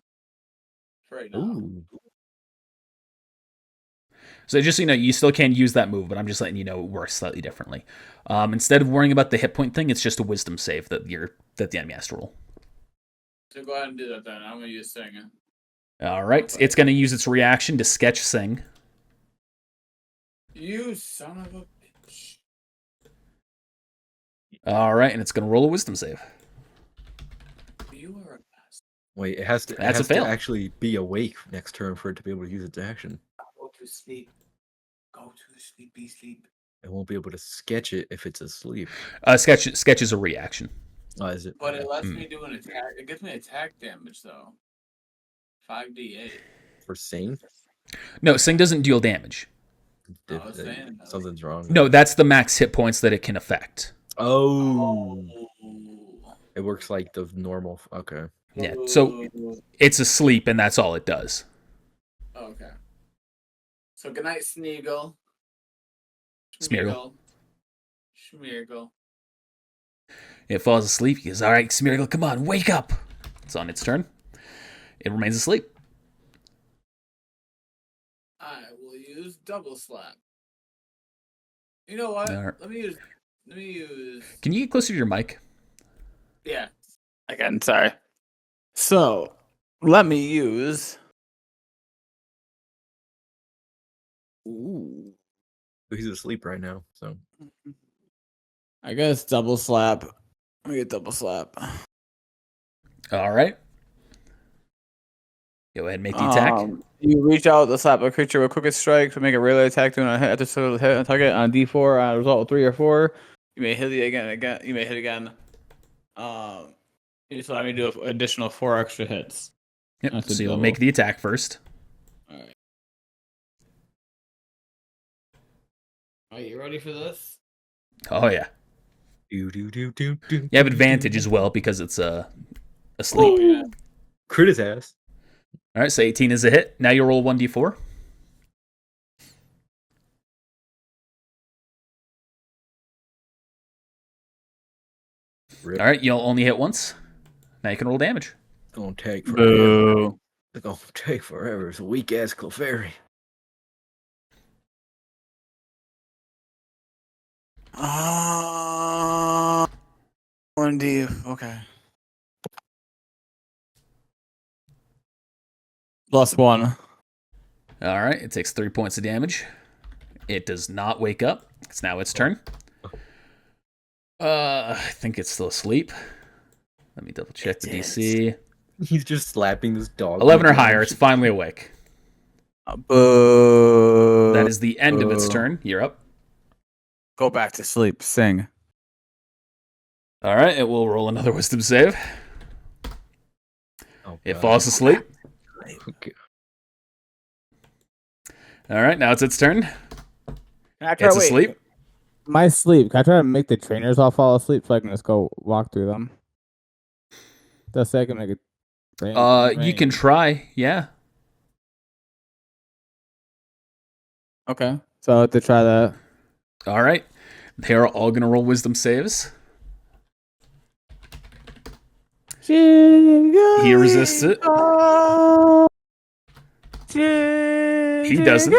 For right now. Ooh. So just so you know, you still can use that move, but I'm just letting you know it works slightly differently. Instead of worrying about the hit point thing, it's just a wisdom save that the enemy has to roll. So go ahead and do that then. I'm gonna use sing. All right, it's going to use its reaction to sketch sing. You son of a bitch. All right, and it's going to roll a wisdom save. You are a bastard. Wait, it has to. That's a it has fail. to actually be awake next turn for it to be able to use its action. Go to sleep. Go to sleep. Be sleep. It won't be able to sketch it if it's asleep. Sketch is a reaction. Oh, is it? But it lets me do an attack. It gives me attack damage though. 5d8. For Sing? No, sing doesn't deal damage. I was saying that. Something's wrong. No, that's the max hit points that it can affect. Oh. Oh. It works like the normal. Okay. Yeah, so it's asleep, and that's all it does. Okay. So good night, Sneagle. Smeargle. Smeargle. It falls asleep. He goes, all right, Smeargle, come on, wake up. It's on its turn. It remains asleep. I will use double slap. You know what? All right. Let me use. Can you get closer to your mic? Yeah. Again, sorry. So, let me use. Ooh. He's asleep right now, so. I guess double slap. Let me get double slap. All right. Go ahead and make the attack. You reach out to slap a creature with quickest strike to make a melee attack doing a hit after sort hit on target on D4 on a result of 3 or 4. You may hit it again. You may hit again. You just let me do an additional 4 extra hits. Yep. That's a So you'll double. make the attack first. All right. Are you ready for this? Oh, yeah. Do. You have advantage as well because it's asleep. Oh, yeah. Crit his ass. All right, so 18 is a hit. Now you roll 1d4. Rip. All right, you'll only hit once. Now you can roll damage. It's gonna take forever. Boo. It's gonna take forever. It's a weak ass Clefairy. Ah. 1D. Okay. +1. All right, it takes 3 points of damage. It does not wake up. It's now its turn. I think it's still asleep. Let me double check the DC. He's just slapping this dog. 11 or higher. It's finally awake. Boo. That is the end of its turn. You're up. Go back to sleep. Sing. All right, it will roll another wisdom save. Oh, It God. falls asleep. Okay. All right, now it's its turn. Can I try, It's wait, asleep. My sleep. Can I try to make the trainers all fall asleep so I can just go walk through them? Just so I can make it. You can try. Yeah. Okay. So I have to try that. All right. They are all going to roll wisdom saves. He resists it. He doesn't.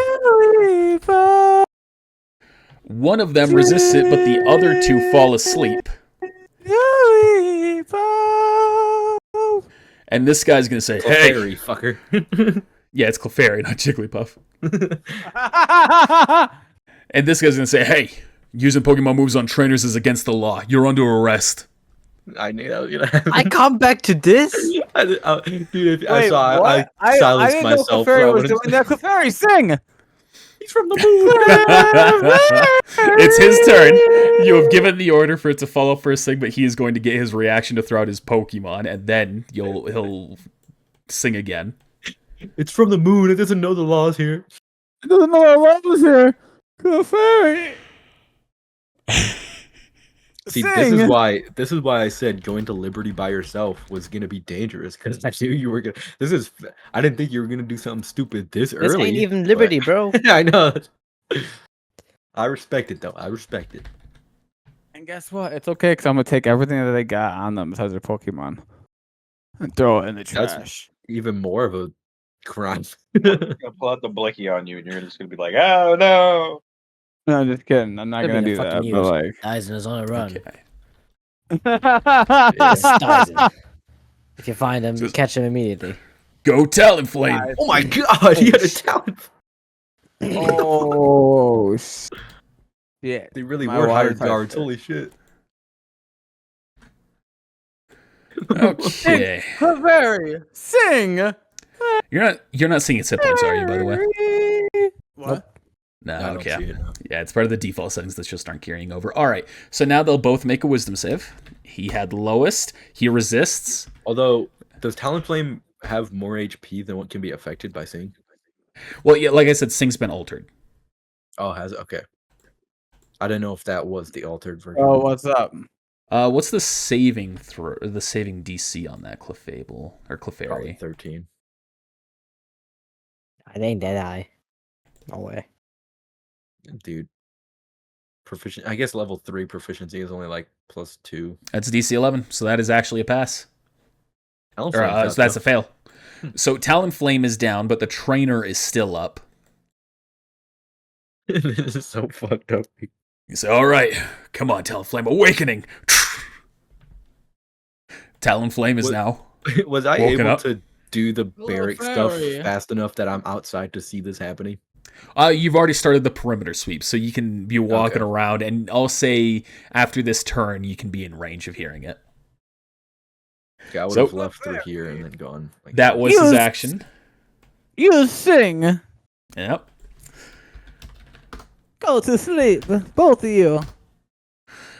One of them resists it, but the other two fall asleep. And this guy's going to say, hey. Clefairy, fucker. Yeah, it's Clefairy, not Jigglypuff. And this guy's going to say, hey, using Pokemon moves on trainers is against the law. You're under arrest. I knew that was gonna happen. I come back to this. Dude, I saw. I silenced myself. Clefairy was doing that. Clefairy, sing. He's from the moon. It's his turn. You have given the order for it to follow for a sing, but he is going to get his reaction to throw out his Pokemon, and then he'll sing again. It's from the moon. It doesn't know the laws here. It doesn't know our love was here. Clefairy. See, Sing. this is why I said going to Liberty by yourself was gonna be dangerous because I knew you were gonna. I didn't think you were gonna do something stupid this This early. ain't even but- Liberty, bro. I know. I respect it though. I respect it. And guess what? It's okay because I'm gonna take everything that they got on them besides their Pokemon and throw it in the That's- trash. Even more of a crime. Gonna pull out the blicky on you, and you're just gonna be like, "Oh no!" No, I'm just kidding. I'm not Could be gonna the do fucking that. But news. like, Dyson is on a run. Okay. It's Dyson. If you find him, Just- catch him immediately. Go Talonflame. Oh my god, he had a talent. oh shit! They really My were water hired type guards. fit. Holy shit. Okay. Clefairy, sing. You're not seeing its hit points, are you, by the way? What? No, I don't okay. see it, no. Yeah, it's part of the default settings that just aren't carrying over. All right. So now they'll both make a wisdom save. He had the lowest. He resists. Although, does Talonflame have more HP than what can be affected by Sing? Well, yeah, like I said, Sing's been altered. Oh, has it? Okay. I didn't know if that was the altered version. Oh, what's up? What's the saving DC on that Clefable or Probably Clefairy? 13. It ain't that high. No way. Dude. I guess level 3 proficiency is only like +2. That's DC 11, so that is actually a pass. Talonflame's Or out, so that's though. a fail. So Talonflame is down, but the trainer is still up. This is so fucked up. You say, all right, come on, Talonflame, awakening. Talonflame is What- now. Was I Woken able up. to do the barrack stuff Clefairy. fast enough that I'm outside to see this happening? You've already started the perimeter sweep, so you can be walking Okay. around, and I'll say after this turn, you can be in range of hearing it. Okay, I would So- have left through here and then gone. Like That was You his was- action. You sing. Yep. Go to sleep, both of you.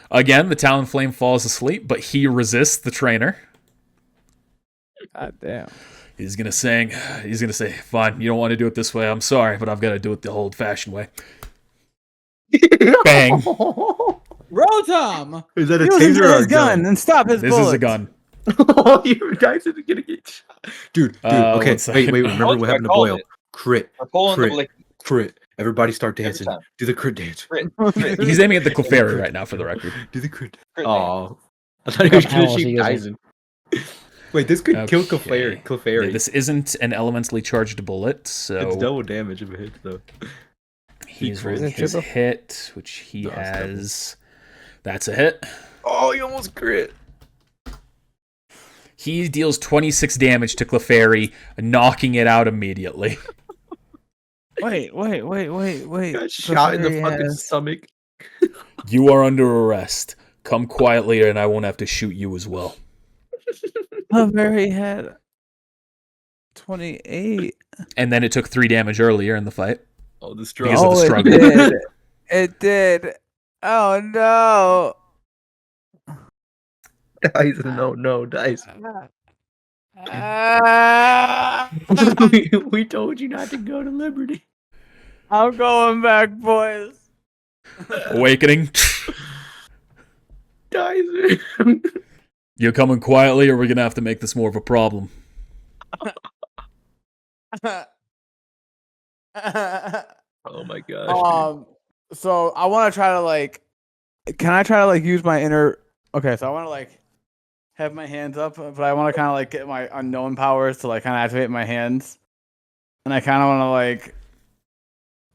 Again, the Talonflame falls asleep, but he resists the trainer. God damn. He's gonna say, fine, you don't want to do it this way, I'm sorry, but I've got to do it the old-fashioned way. Bang. Rotom, Is that a use taser or his a gun and stop his This bullets. is a gun. Oh, you guys are gonna get shot. Dude, okay, 1 second. wait, remember what happened to called Boyle? it. Crit, We're pulling the Crit. blicky. crit. Everybody start Every dancing. time. Do the crit dance. Crit. He's aiming at the Clefairy right now, for the record. Do the crit. Crit Oh, I thought he was What gonna else shoot he using? Dyson. Wait, this could kill Okay. Clefairy. Yeah, this isn't an elementally charged bullet, so It's double damage if it hits though. he's Triple. rolling his Triple? hit, which he No, it's has. That's a hit. Oh, you almost crit. He deals 26 damage to Clefairy, knocking it out immediately. Wait. Got shot in the Clefairy fucking has- stomach. You are under arrest. Come quietly, and I won't have to shoot you as well. Clefairy had 28. And then it took 3 damage earlier in the fight. Oh, the Because struggle. of the it struggle. did. It did. Oh no. Dyson, no, Dyson. Ah, We told you not to go to Liberty. I'm going back, boys. Awakening. Dyson. You're coming quietly, or we're gonna have to make this more of a problem. Oh my gosh. So I want to try to like. Can I try to like use my inner? Okay, so I want to like have my hands up, but I want to kind of like get my unknown powers to like kind of activate my hands, and I kind of want to like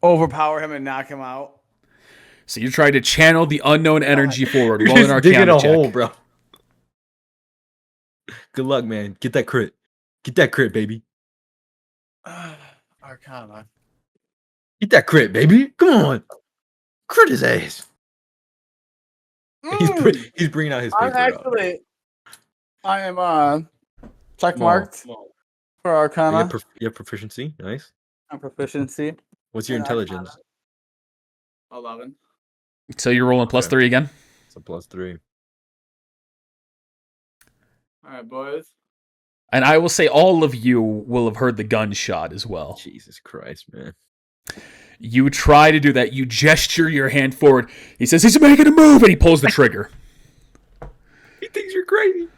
overpower him and knock him out. So you're trying to channel the unknown energy forward. You're Roll an just digging Arcana a check. hole, bro. Good luck, man. Get that crit. Get that crit, baby. Arcana. Get that crit, baby. Come on. Crit his ass. He's bringing out his I'm paper. out. actually. I am check marked for Arcana. You have proficiency. Nice. and proficiency. What's your And intelligence? 11. So you're rolling plus Okay. 3 again? It's a +3. All right, boys. And I will say all of you will have heard the gunshot as well. Jesus Christ, man. You try to do that. You gesture your hand forward. He says he's making a move, and he pulls the trigger. He thinks you're crazy.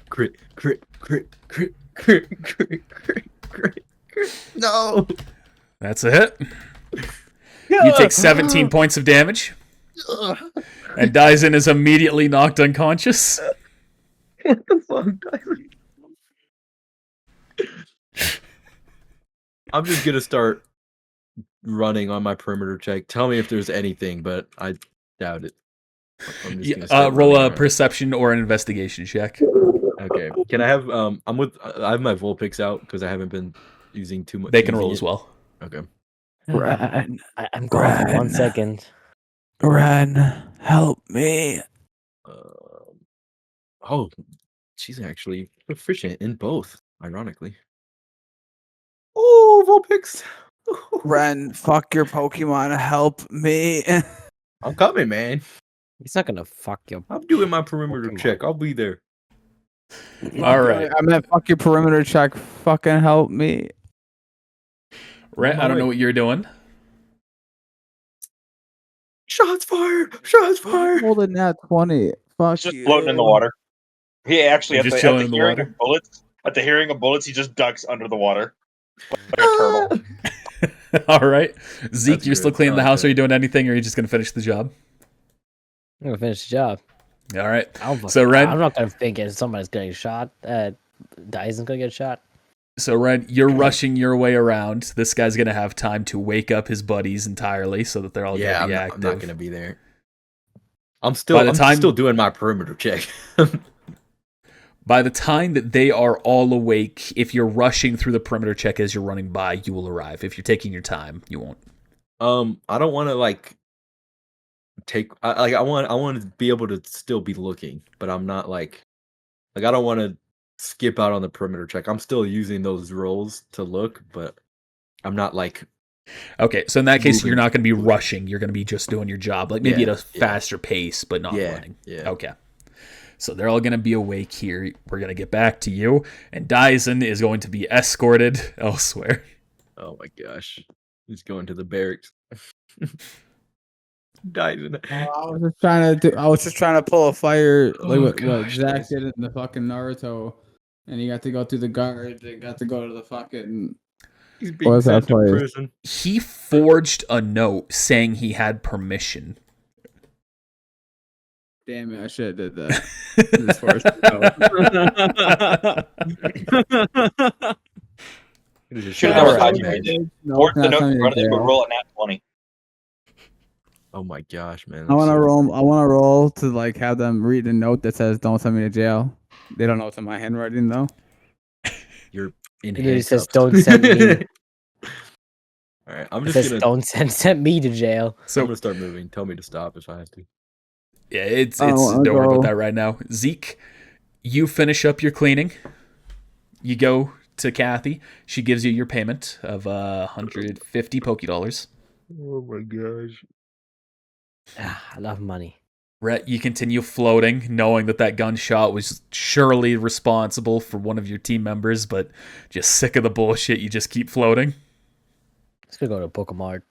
Crit, crit, crit, crit, crit, crit, crit, crit, crit. No. That's a hit. You take 17 points of damage. And Daen is immediately knocked unconscious. What the fuck, Daen? I'm just gonna start running on my perimeter check. Tell me if there's anything, but I doubt it. I'm just gonna start roll running a around. perception or an investigation check. Okay. Can I have I have my Vulpix out because I haven't been using too much. They can roll as well. Okay. Ren, I'm gone for 1 second. Ren, help me. Oh, she's actually proficient in both, ironically. Oh, Vulpix. Ren, fuck your Pokemon, help me. I'm coming, man. He's not gonna fuck your. I'm doing my perimeter Pokemon. check. I'll be there. All right. I meant fuck your perimeter check. Fucking help me. Rhett, I don't know what you're doing. Shots fired! Shots fired! Holding that 20. Fuck He's just you. floating in the water. He actually, He's at just the chilling in the hearing water. of bullets, at the hearing of bullets, he just ducks under the water like a turtle. All right. Zeke, That's you're still good. cleaning the I like house. that. Are you doing anything, or are you just going to finish the job? I'm gonna finish the job. All right. I'm So, Ren, I'm not gonna think somebody's getting shot. Daison's gonna get shot. You're rushing your way around. This guy's going to have time to wake up his buddies entirely so that they're all Yeah, going to be I'm active. not gonna be there. I'm By the still doing my perimeter check. By the time that they are all awake, if you're rushing through the perimeter check as you're running by, you will arrive. If you're taking your time, you won't. I don't want to I want to be able to still be looking, but I'm not I don't want to skip out on the perimeter check. I'm still using those rolls to look, but I'm not Okay, so in that case, moving you're not going to be quickly. rushing. You're going to be just doing your job, like maybe Yeah, at a faster pace, but not running. Yeah. Okay. So they're all going to be awake here. We're going to get back to you, and Daen is going to be escorted elsewhere. Oh my gosh. He's going to the barracks. Daen. I was just trying to pull a fire like Oh, what gosh, Zach did in the fucking Naruto, and he got to go through the guards. They got to go to the fucking. He's being What's that sent to place? prison. He forged a note saying he had permission. Damn it! I should have did that. As far as He just Should shot have never his caught you man. right there. No, Forge the not note, sending me run to it, jail. roll a nat 20. Oh my gosh, man. I want to that's so- roll. I want to roll to have them read a note that says "Don't send me to jail." They don't know it's in my handwriting though. You're in It literally says, handcuffs. "Don't send me." All right, I'm It just says, gonna. "Don't send me to jail." I'm So gonna start moving. Tell me to stop if I have to. yeah, it's I don't wanna worry about go. that right now. Zeke, you finish up your cleaning. You go to Kathy. She gives you your payment of 150 Poké-Dollars. Oh my gosh. I love money. Rhett, you continue floating, knowing that that gunshot was surely responsible for one of your team members, but just sick of the bullshit, you just keep floating. Let's go to Pokemon.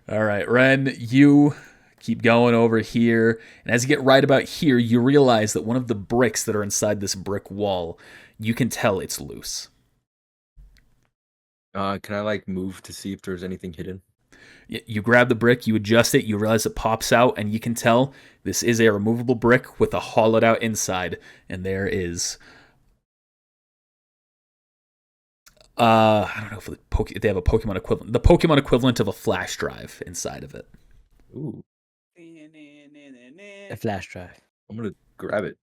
All right, Ren, you keep going over here, and as you get right about here, you realize that one of the bricks that are inside this brick wall, you can tell it's loose. Can I move to see if there's anything hidden? You grab the brick, you adjust it, you realize it pops out, and you can tell this is a removable brick with a hollowed out inside, and there is I don't know if they have a Pokemon equivalent. The Pokemon equivalent of a flash drive inside of it. Ooh, A flash drive. I'm gonna grab it.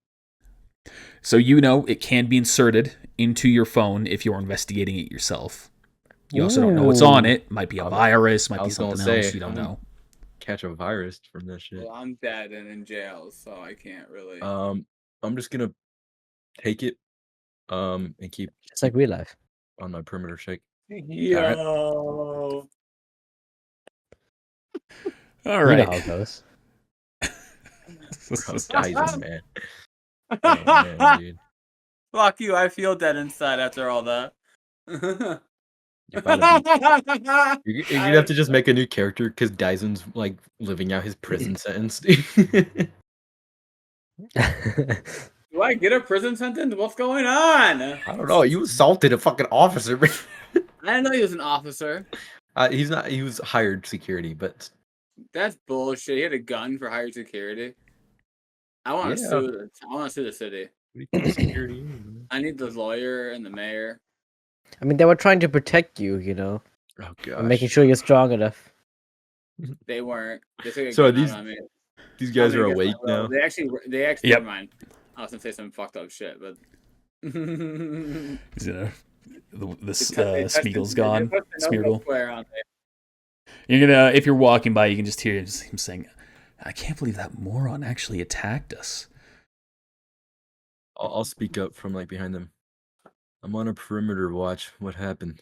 So you know it can be inserted into your phone if you're investigating it yourself. You also don't know what's on it. Might be a virus, might I be was gonna something else. say, You don't know. Catch a virus from that shit. Well, I'm dead and in jail, so I can't really. I'm just gonna take it, and keep It's like real life. on my perimeter check. Yo. All You know right. how it goes. Daen, man. Oh, man, dude. Fuck you! I feel dead inside after all that. You're gonna have to just make a new character because Dyson's like living out his prison sentence. Do I get a prison sentence? What's going on? I don't know. You assaulted a fucking officer. I didn't know he was an officer. He's not. He was hired security, but That's bullshit. He had a gun for hired security. I want to Yeah. sue. I want to sue the city. security. I need the lawyer and the mayor. I mean, they were trying to protect you, you know, Oh and gosh. making sure you're strong enough. They weren't. They took a So gun these out on me. these guys are Against my awake will. now. They actually. Yep. Never mind. I was gonna say some fucked up shit, but. He's gonna. This They touched Smeagol's the- gone. they put the no-go Smeagol. square on there. You're gonna, if you're walking by, you can just hear him saying, "I can't believe that moron actually attacked us." I'll speak up from like behind them. I'm on a perimeter watch. What happened?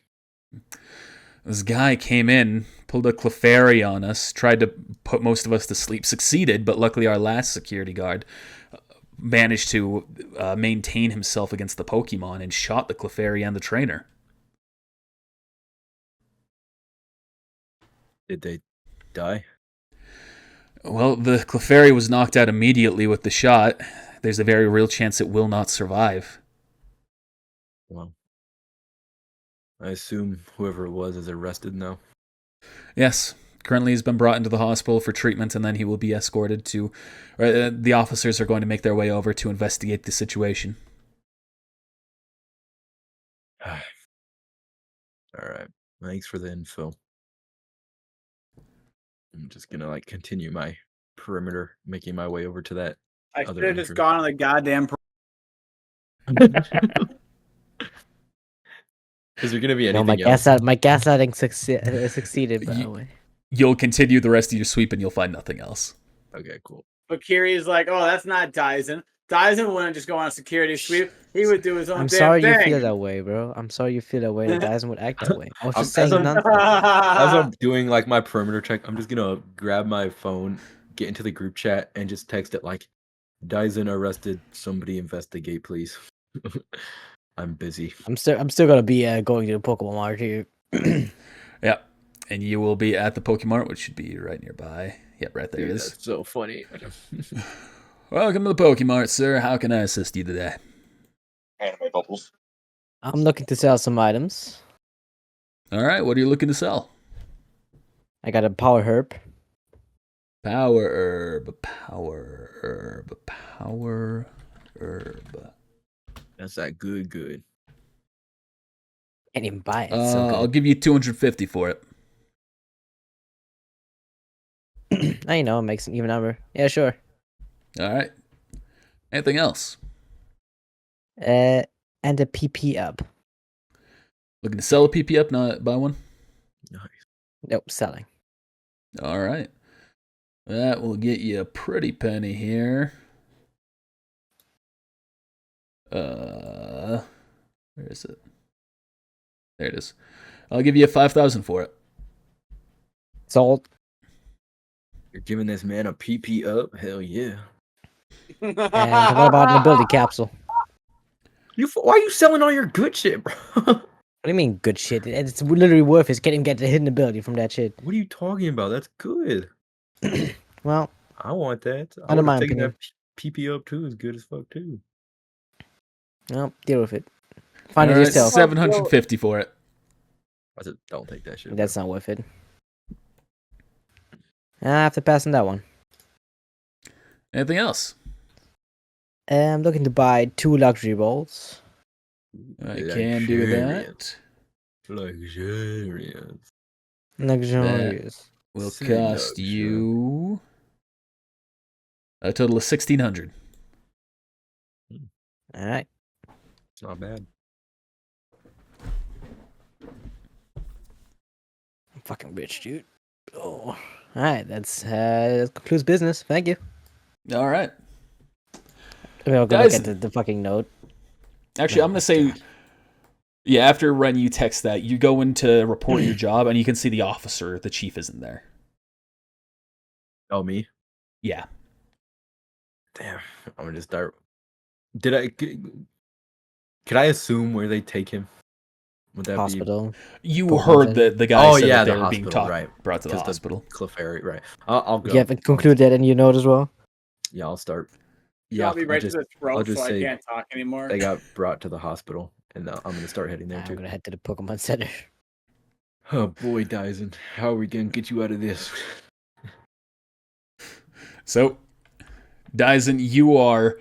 This guy came in, pulled a Clefairy on us, tried to put most of us to sleep, succeeded, but luckily our last security guard managed to maintain himself against the Pokemon and shot the Clefairy and the trainer. Did they die? Well, the Clefairy was knocked out immediately with the shot. There's a very real chance it will not survive. Well, I assume whoever it was is arrested now. Yes, currently he's been brought into the hospital for treatment, and then he will be escorted to... the officers are going to make their way over to investigate the situation. All right. Thanks for the info. I'm just gonna like continue my perimeter, making my way over to that. I Other should have just entry. gone on the goddamn. Is there gonna be No, anything else? my gaslighting succeeded, by the way. You'll continue the rest of your sweep, and you'll find nothing else. Okay, cool. But Kiri's like, oh, that's not Dyson. Dyson wouldn't just go on a security sweep. He would do his own I'm damn sorry you thing. feel that way, bro. I'm sorry you feel that way. That Dyson would act that way. I was just As saying I'm- nonsense. As I'm doing like my perimeter check, I'm just gonna grab my phone, get into the group chat, and just text it like, "Dyson arrested. Somebody investigate, please." I'm busy. I'm still gonna be going to the Pokemon Mart here. Yeah, and you will be at the Pokemon, which should be right nearby. Yep, right there it Dude, is. that's so funny. Welcome to the Pokemon, sir. How can I assist you today? Anime bubbles. I'm looking to sell some items. All right, what are you looking to sell? I got a power herb. Power herb, power herb, power herb. That's that good. Can't even buy it. It's so I'll give you 250 for it. good. I know, it makes an even number. Yeah, sure. All right. Anything else? And a PP up. Looking to sell a PP up, not buy one? Nice. Nope, selling. All right. That will get you a pretty penny here. Where is it? There it is. I'll give you 5,000 for it. Sold. You're giving this man a PP up? Hell yeah. And what about an ability capsule? Why are you selling all your good shit, bro? What do you mean good shit? It's literally worth it. Get the hidden ability from that shit. What are you talking about? That's good. Well, I want that. I Under would my have taken opinion. that PP up too. Is good as fuck too. well, deal with it. Find All it right, yourself. 750 for it. I said, don't take that shit. That's not worth it. I have to pass on that one. Anything else? I'm looking to buy 2 luxury balls. I can do that. Luxurious. Luxurious. Will Say no, cost you a total of 1,600. All right. It's not bad. I'm fucking rich, dude. Oh. All right. That concludes business. Thank you. All right. We'll go Guys- look at the fucking note. Actually, Oh I'm going my to say, God. yeah, after when you text that, you go in to report your job, and you can see the officer, the chief, isn't there. Oh, me? Yeah. Damn. I'm gonna just start. Could I assume where they take him? Would that Hospital. You Pokemon heard Center. that the guy said that the they were being hospital, right? brought to the 'Cause hospital. Clefairy, right? I'll go. You haven't concluded that in your note as well? Yeah, I'll start. Yeah, Yeah, me right to the I'll throat, just so I say can't talk anymore. they got brought to the hospital, and I'm gonna start heading there I'm too. gonna head to the Pokemon Center. Oh boy, Dyson, how are we gonna get you out of this? So, Dyson, you are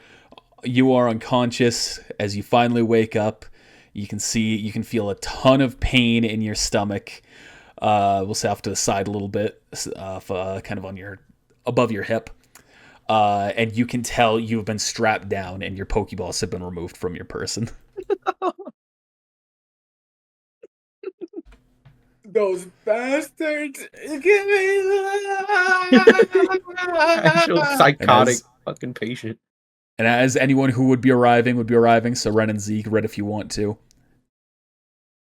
unconscious. As you finally wake up, you can feel a ton of pain in your stomach. We'll say off to the side a little bit, kind of on above your hip. And you can tell you've been strapped down and your Pokeballs have been removed from your person. Those bastards! Give me Actual psychotic as- fucking patient. And as anyone who would be arriving, so Ren and Zeke, read if you want to.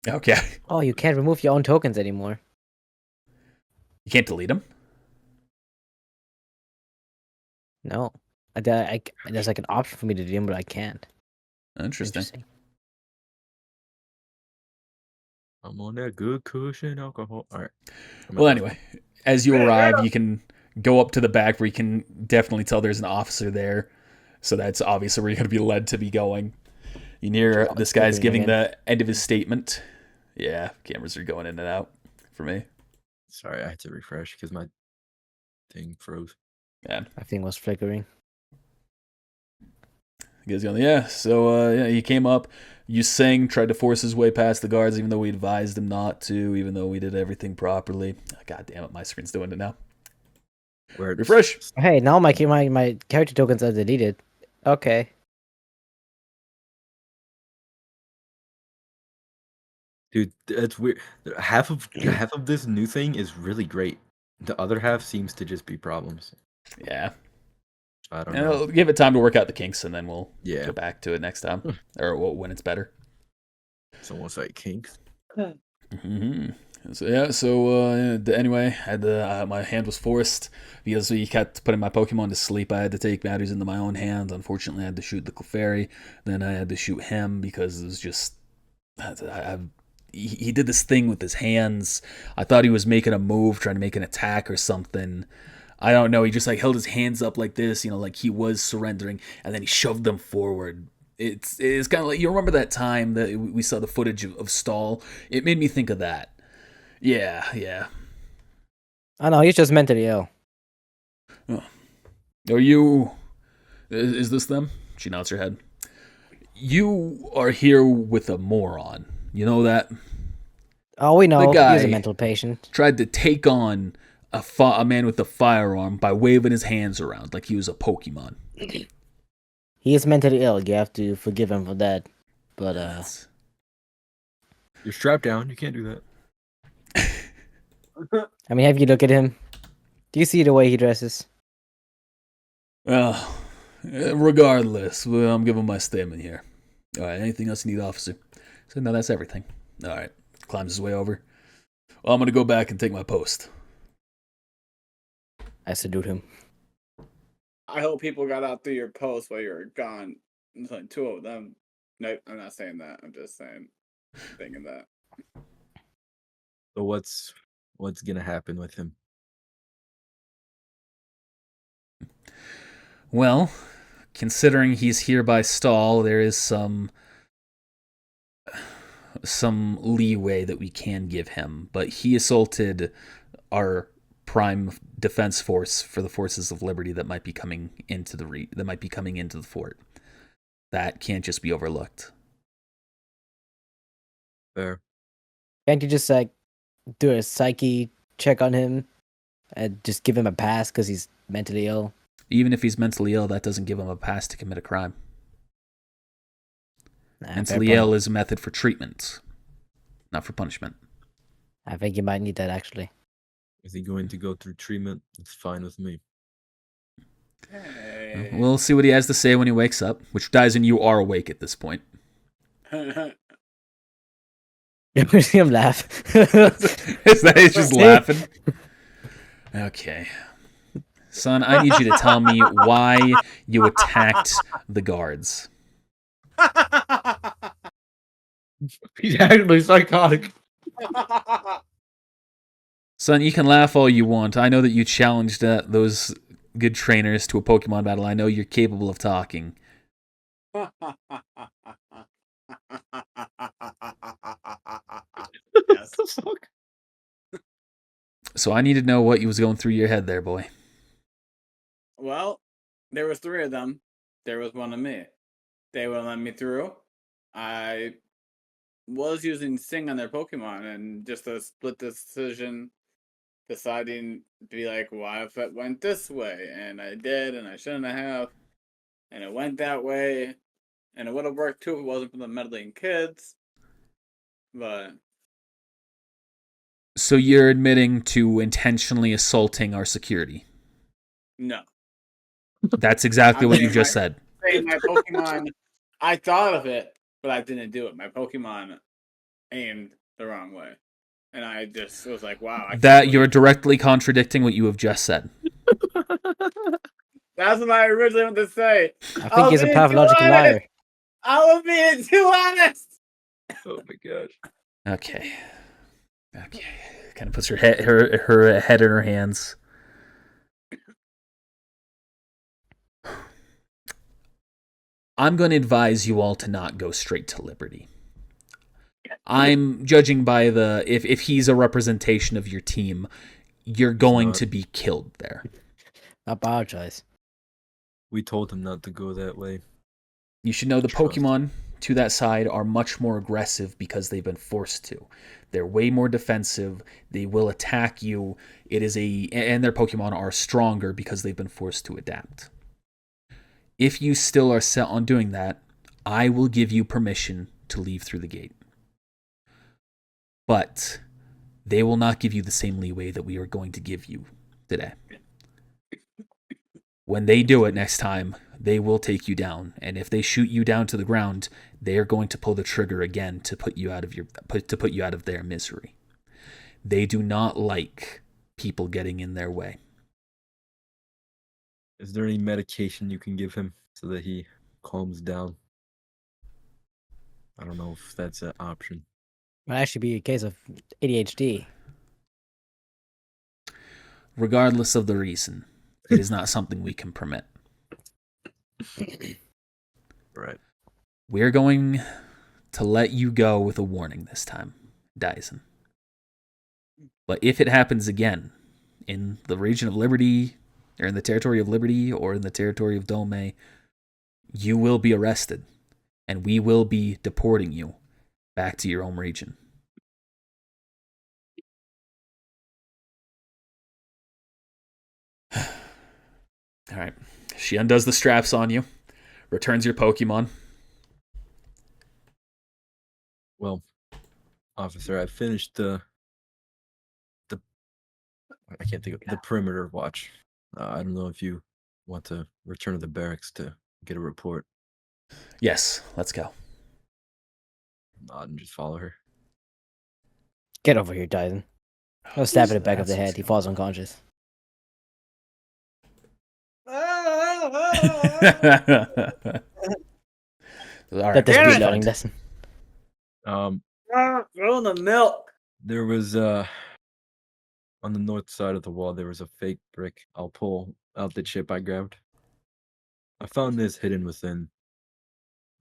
Okay. Oh, you can't remove your own tokens anymore. You can't delete them? No. There's like an option for me to do them, but I can't. Interesting. I'm on that good cushion alcohol. All right. Well, anyway, as you arrive, you can go up to the back where you can definitely tell there's an officer there. So that's obviously where you're going to be led to be going. You hear this guy's giving the end of his statement. Yeah, cameras are going in and out for me. Sorry, I had to refresh because my thing froze. Yeah. My thing was flickering. He goes, yeah. So he came up. You tried to force his way past the guards, even though we advised him not to, even though we did everything properly. God damn it, my screen's doing it now. Refresh. Hey, now my character tokens are deleted. Okay. Dude, that's weird. Half of this new thing is really great. The other half seems to just be problems. Yeah. I don't And know. I'll give it time to work out the kinks, and then we'll Yeah. go back to it next time, or when it's better. It's almost like kinks. Mm-hmm. Anyway, my hand was forced because we kept putting my Pokemon to sleep. I had to take matters into my own hands. Unfortunately, I had to shoot the Clefairy. Then I had to shoot him because it was just he did this thing with his hands. I thought he was making a move, trying to make an attack or something. I don't know. He just like held his hands up like this, like he was surrendering, and then he shoved them forward. It's kind of like, you remember that time that we saw the footage of Stahl? It made me think of that. Yeah. Oh no, he's just mentally ill. Oh. Are you... Is this them? She nods her head. You are here with a moron. You know that? Oh, we know. The guy He's a mental patient. tried to take on a man with a firearm by waving his hands around like he was a Pokemon. He is mentally ill. You have to forgive him for that. But You're strapped down. You can't do that. I mean, have you look at him? Do you see the way he dresses? Well, regardless, I'm giving my statement here. All right, anything else you need, officer? So no, that's everything. All right, climbs his way over. Well, I'm gonna go back and take my post. I salute him. I hope people got out through your post while you were gone. There's like 2 of them. No, I'm not saying that. I'm just thinking that. So what's gonna happen with him? Well, considering he's here by Stahl, there is some leeway that we can give him, but he assaulted our prime defense force for the forces of liberty that might be coming into the fort. That can't just be overlooked. Fair. Can't you just like do a psyche check on him and just give him a pass because he's mentally ill? Even if he's mentally ill, that doesn't give him a pass to commit a crime. Mentally ill is a method for treatment, not for punishment. I think you might need that actually. Is he going to go through treatment? It's fine with me. Hey. We'll see what he has to say when he wakes up, which Dyson, you are awake at this point. You see him laugh. Is that he's just laughing? Okay. Son, I need you to tell me why you attacked the guards. He's actually psychotic. Son, you can laugh all you want. I know that you challenged those good trainers to a Pokemon battle. I know you're capable of talking. Yes. So I need to know what was going through your head there, boy. Well, there was 3 of them. There was one of me. They wouldn't let me through. I was using Sing on their Pokemon, and just a split decision, deciding to be like, why if it went this way? And I did, and I shouldn't have. And it went that way. And it would have worked too if it wasn't for the meddling kids. But So you're admitting to intentionally assaulting our security. no. That's exactly what you just said. My Pokemon, I thought of it, but I didn't do it. My Pokemon aimed the wrong way. And I just was like, wow. That you're directly contradicting what you have just said. That's what I originally wanted to say. I think he's a pathological liar. I was being too honest. Oh my gosh. Okay. Kind of puts her head in her hands. I'm going to advise you all to not go straight to Liberty. I'm judging by if he's a representation of your team, you're going to be killed there. I apologize. We told him not to go that way. You should know the Pokemon to that side are much more aggressive because they've been forced to. They're way more defensive. They will attack you. And their Pokemon are stronger because they've been forced to adapt. If you still are set on doing that, I will give you permission to leave through the gate. But they will not give you the same leeway that we are going to give you today. When they do it next time, they will take you down, and if they shoot you down to the ground, they are going to pull the trigger again to put you out of their misery. They do not like people getting in their way. Is there any medication you can give him so that he calms down? I don't know if that's an option. Might actually be a case of ADHD. Regardless of the reason, it is not something we can permit. Right. We're going to let you go with a warning this time, Dyson. But if it happens again in the region of Liberty, or in the territory of Liberty, or in the territory of Dome, you will be arrested, and we will be deporting you back to your home region. All right. She undoes the straps on you, returns your Pokemon. Well, officer, I finished the I can't think of the perimeter watch. I don't know if you want to return to the barracks to get a report. Yes, let's go. Nod and just follow her. Get over here, Dyson. I'll stab in the back of the head. He falls unconscious. Let this be learning lesson. Throw in the milk. There was on the north side of the wall there was a fake brick. I'll pull out the chip I grabbed. I found this hidden within.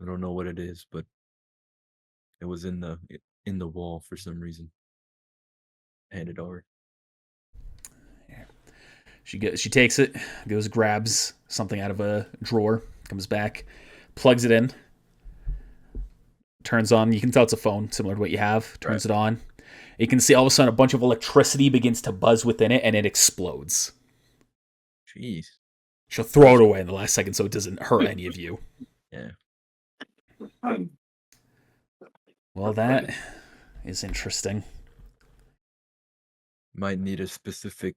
I don't know what it is, but it was in the wall for some reason. Hand it over. She takes it, goes grabs something out of a drawer, comes back, plugs it in, turns on. You can tell it's a phone, similar to what you have. Turns it on. You can see all of a sudden a bunch of electricity begins to buzz within it, and it explodes. Jeez. She'll throw it away in the last second so it doesn't hurt any of you. Yeah. Well, that is interesting. Might need a specific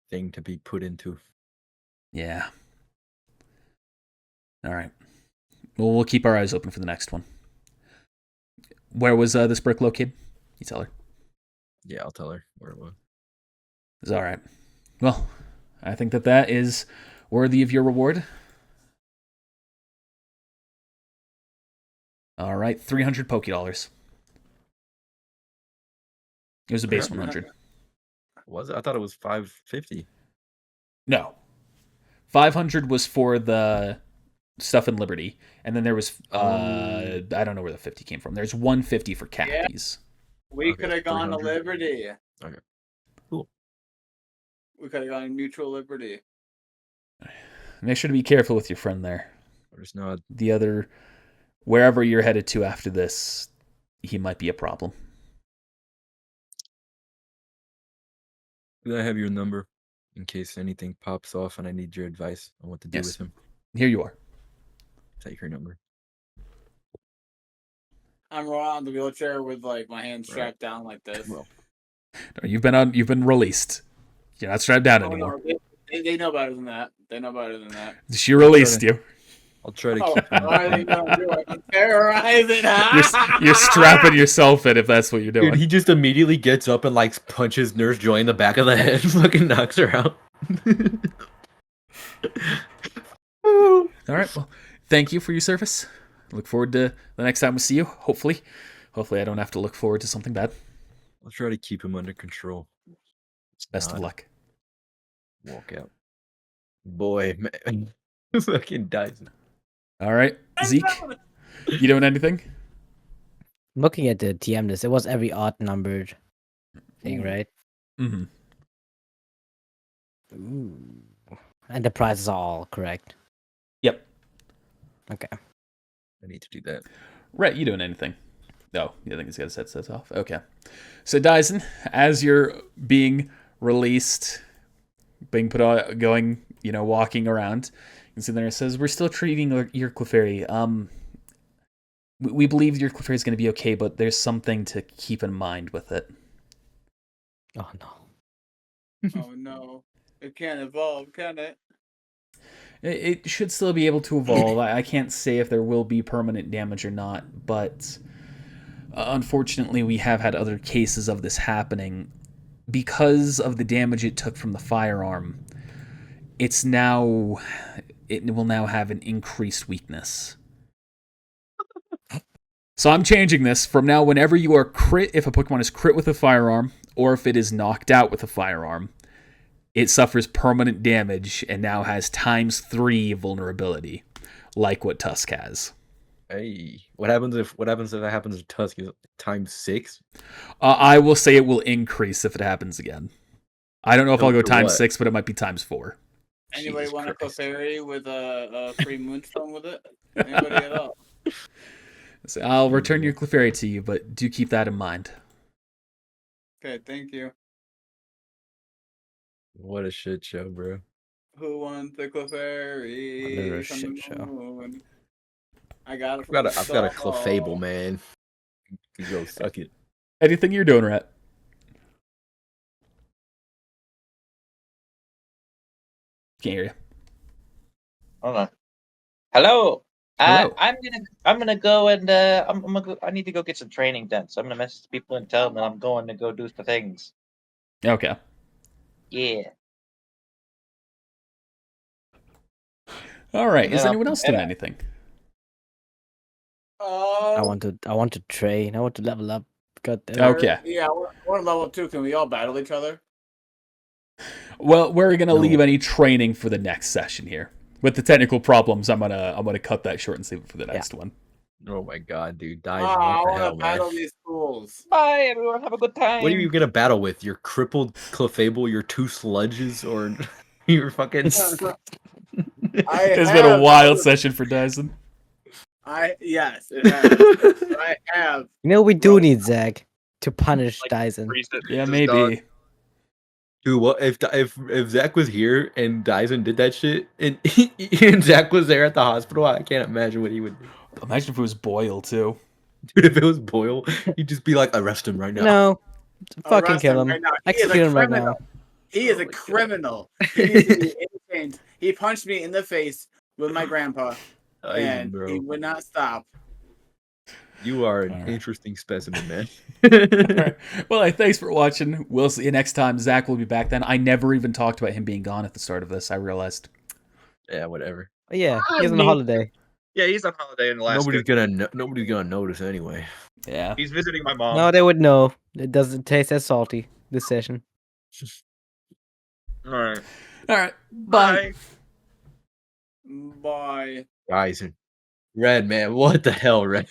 thing to be put into. Yeah. All right. Well, we'll keep our eyes open for the next one. Where was this brick located? You tell her. Yeah, I'll tell her where it was. It's all right. Well, I think that is worthy of your reward. All right, 300 Poké Dollars. It was a base 100. Was it? I thought it was 550. No. 500 was for the stuff in Liberty, and then there was I don't know where the 50 came from. There's 150 for Cappies. We Okay, could have gone to 300. Liberty. Okay. Cool. We could have gone to Mutual Liberty. Make sure to be careful with your friend there. There's not. The other, wherever you're headed to after this, he might be a problem. Do I have your number in case anything pops off and I need your advice on what to do Yes. with him? Here you are. Take your number. I'm rolling on the wheelchair with like my hands strapped down like this. Well, No, you've been released. You're not strapped down Oh, anymore. no, they know better than that. They know better than that. She released you. I'll try to Oh, keep him. why are they gonna do it? Terrorize it. You're strapping yourself in if that's what you're doing. Dude, he just immediately gets up and like punches Nurse Joy in the back of the head, fucking knocks her out. All right. Well, thank you for your service. Look forward to the next time we see you. Hopefully I don't have to look forward to something bad. I'll try to keep him under control. Best of Not luck. Walk out. Boy, man. Fucking dies. All right, Zeke, you doing anything? I'm looking at the TM list. It was every odd numbered thing, right? Mm-hmm. Ooh. And the prizes are all correct. Yep. Okay. I need to do that. Rhett, you doing anything? No, I think he's got his headset off. Okay. So Dyson, as you're being released, being put on, going, walking around, you can see there it says, "We're still treating your Clefairy. We believe your Clefairy is going to be okay, but there's something to keep in mind with it." Oh no. Oh no. It can't evolve, can it? It should still be able to evolve. I can't say if there will be permanent damage or not, but unfortunately we have had other cases of this happening. Because of the damage it took from the firearm, it will now have an increased weakness. So I'm changing this. From now, whenever you are crit, if a Pokemon is crit with a firearm, or if it is knocked out with a firearm, it suffers permanent damage and now has ×3 vulnerability, like what Tusk has. Hey, what happens if that happens to Tusk? Is it ×6? I will say it will increase if it happens again. I don't know if I'll go For what? ×6, but it might be ×4. Anybody Jesus want a Christ. Clefairy with a free moonstone with it? Anybody at all? So I'll return your Clefairy to you, but do keep that in mind. Okay, thank you. What a shit show, bro. Who wants the Clefairy? Another from shit the show. moon? I got it. I've got a Stahl. Clefable, man. You go suck it. Anything you're doing, Rhett? Can't hear you. Hold on. Hello. Hello. I'm gonna go and I need to go get some training done. So I'm gonna message people and tell them that I'm going to go do the things. Okay. Yeah. All right. And Is then anyone I'll- else doing anything? Oh, I want to train. I want to level up. God damn it. Okay. Yeah, we're level 2. Can we all battle each other? Well, we're gonna No. leave any training for the next session here. With the technical problems, I'm gonna cut that short and save it for the next one. Oh my god, dude. Dies. I What the want hell, to man? battle these fools. Bye, everyone. Have a good time. What are you gonna battle with? Your crippled Clefable, your 2 sludges, or your fucking... It's been a wild session for Dyson. Yes, it has. I have. You know, we do need Zach to punish Like, Dyson. freeze it, Yeah, freeze his dog. maybe. Dude, what if Zach was here and Dyson did that shit and and Zach was there at the hospital? I can't imagine what he would do. Imagine if it was Boyle too. Dude, if it was Boyle, he'd just be like, arrest him right now. No. Fucking Arrest kill him. right now. I He is can a kill him right criminal. now. He is Oh a my God. criminal. He needs to be entertained. He punched me in the face with my grandpa, and bro. he would not stop. You are an Alright. interesting specimen, man. Alright. Well, hey, thanks for watching. We'll see you next time. Zach will be back then. I never even talked about him being gone at the start of this. I realized. Yeah, whatever. Oh, yeah, he's on a holiday. Yeah, he's on holiday in Alaska. Nobody's gonna notice anyway. Yeah. He's visiting my mom. No, they would know. It doesn't taste as salty this session. All right. All right. Bye. Bye. Guys, Red, man, what the hell, Red?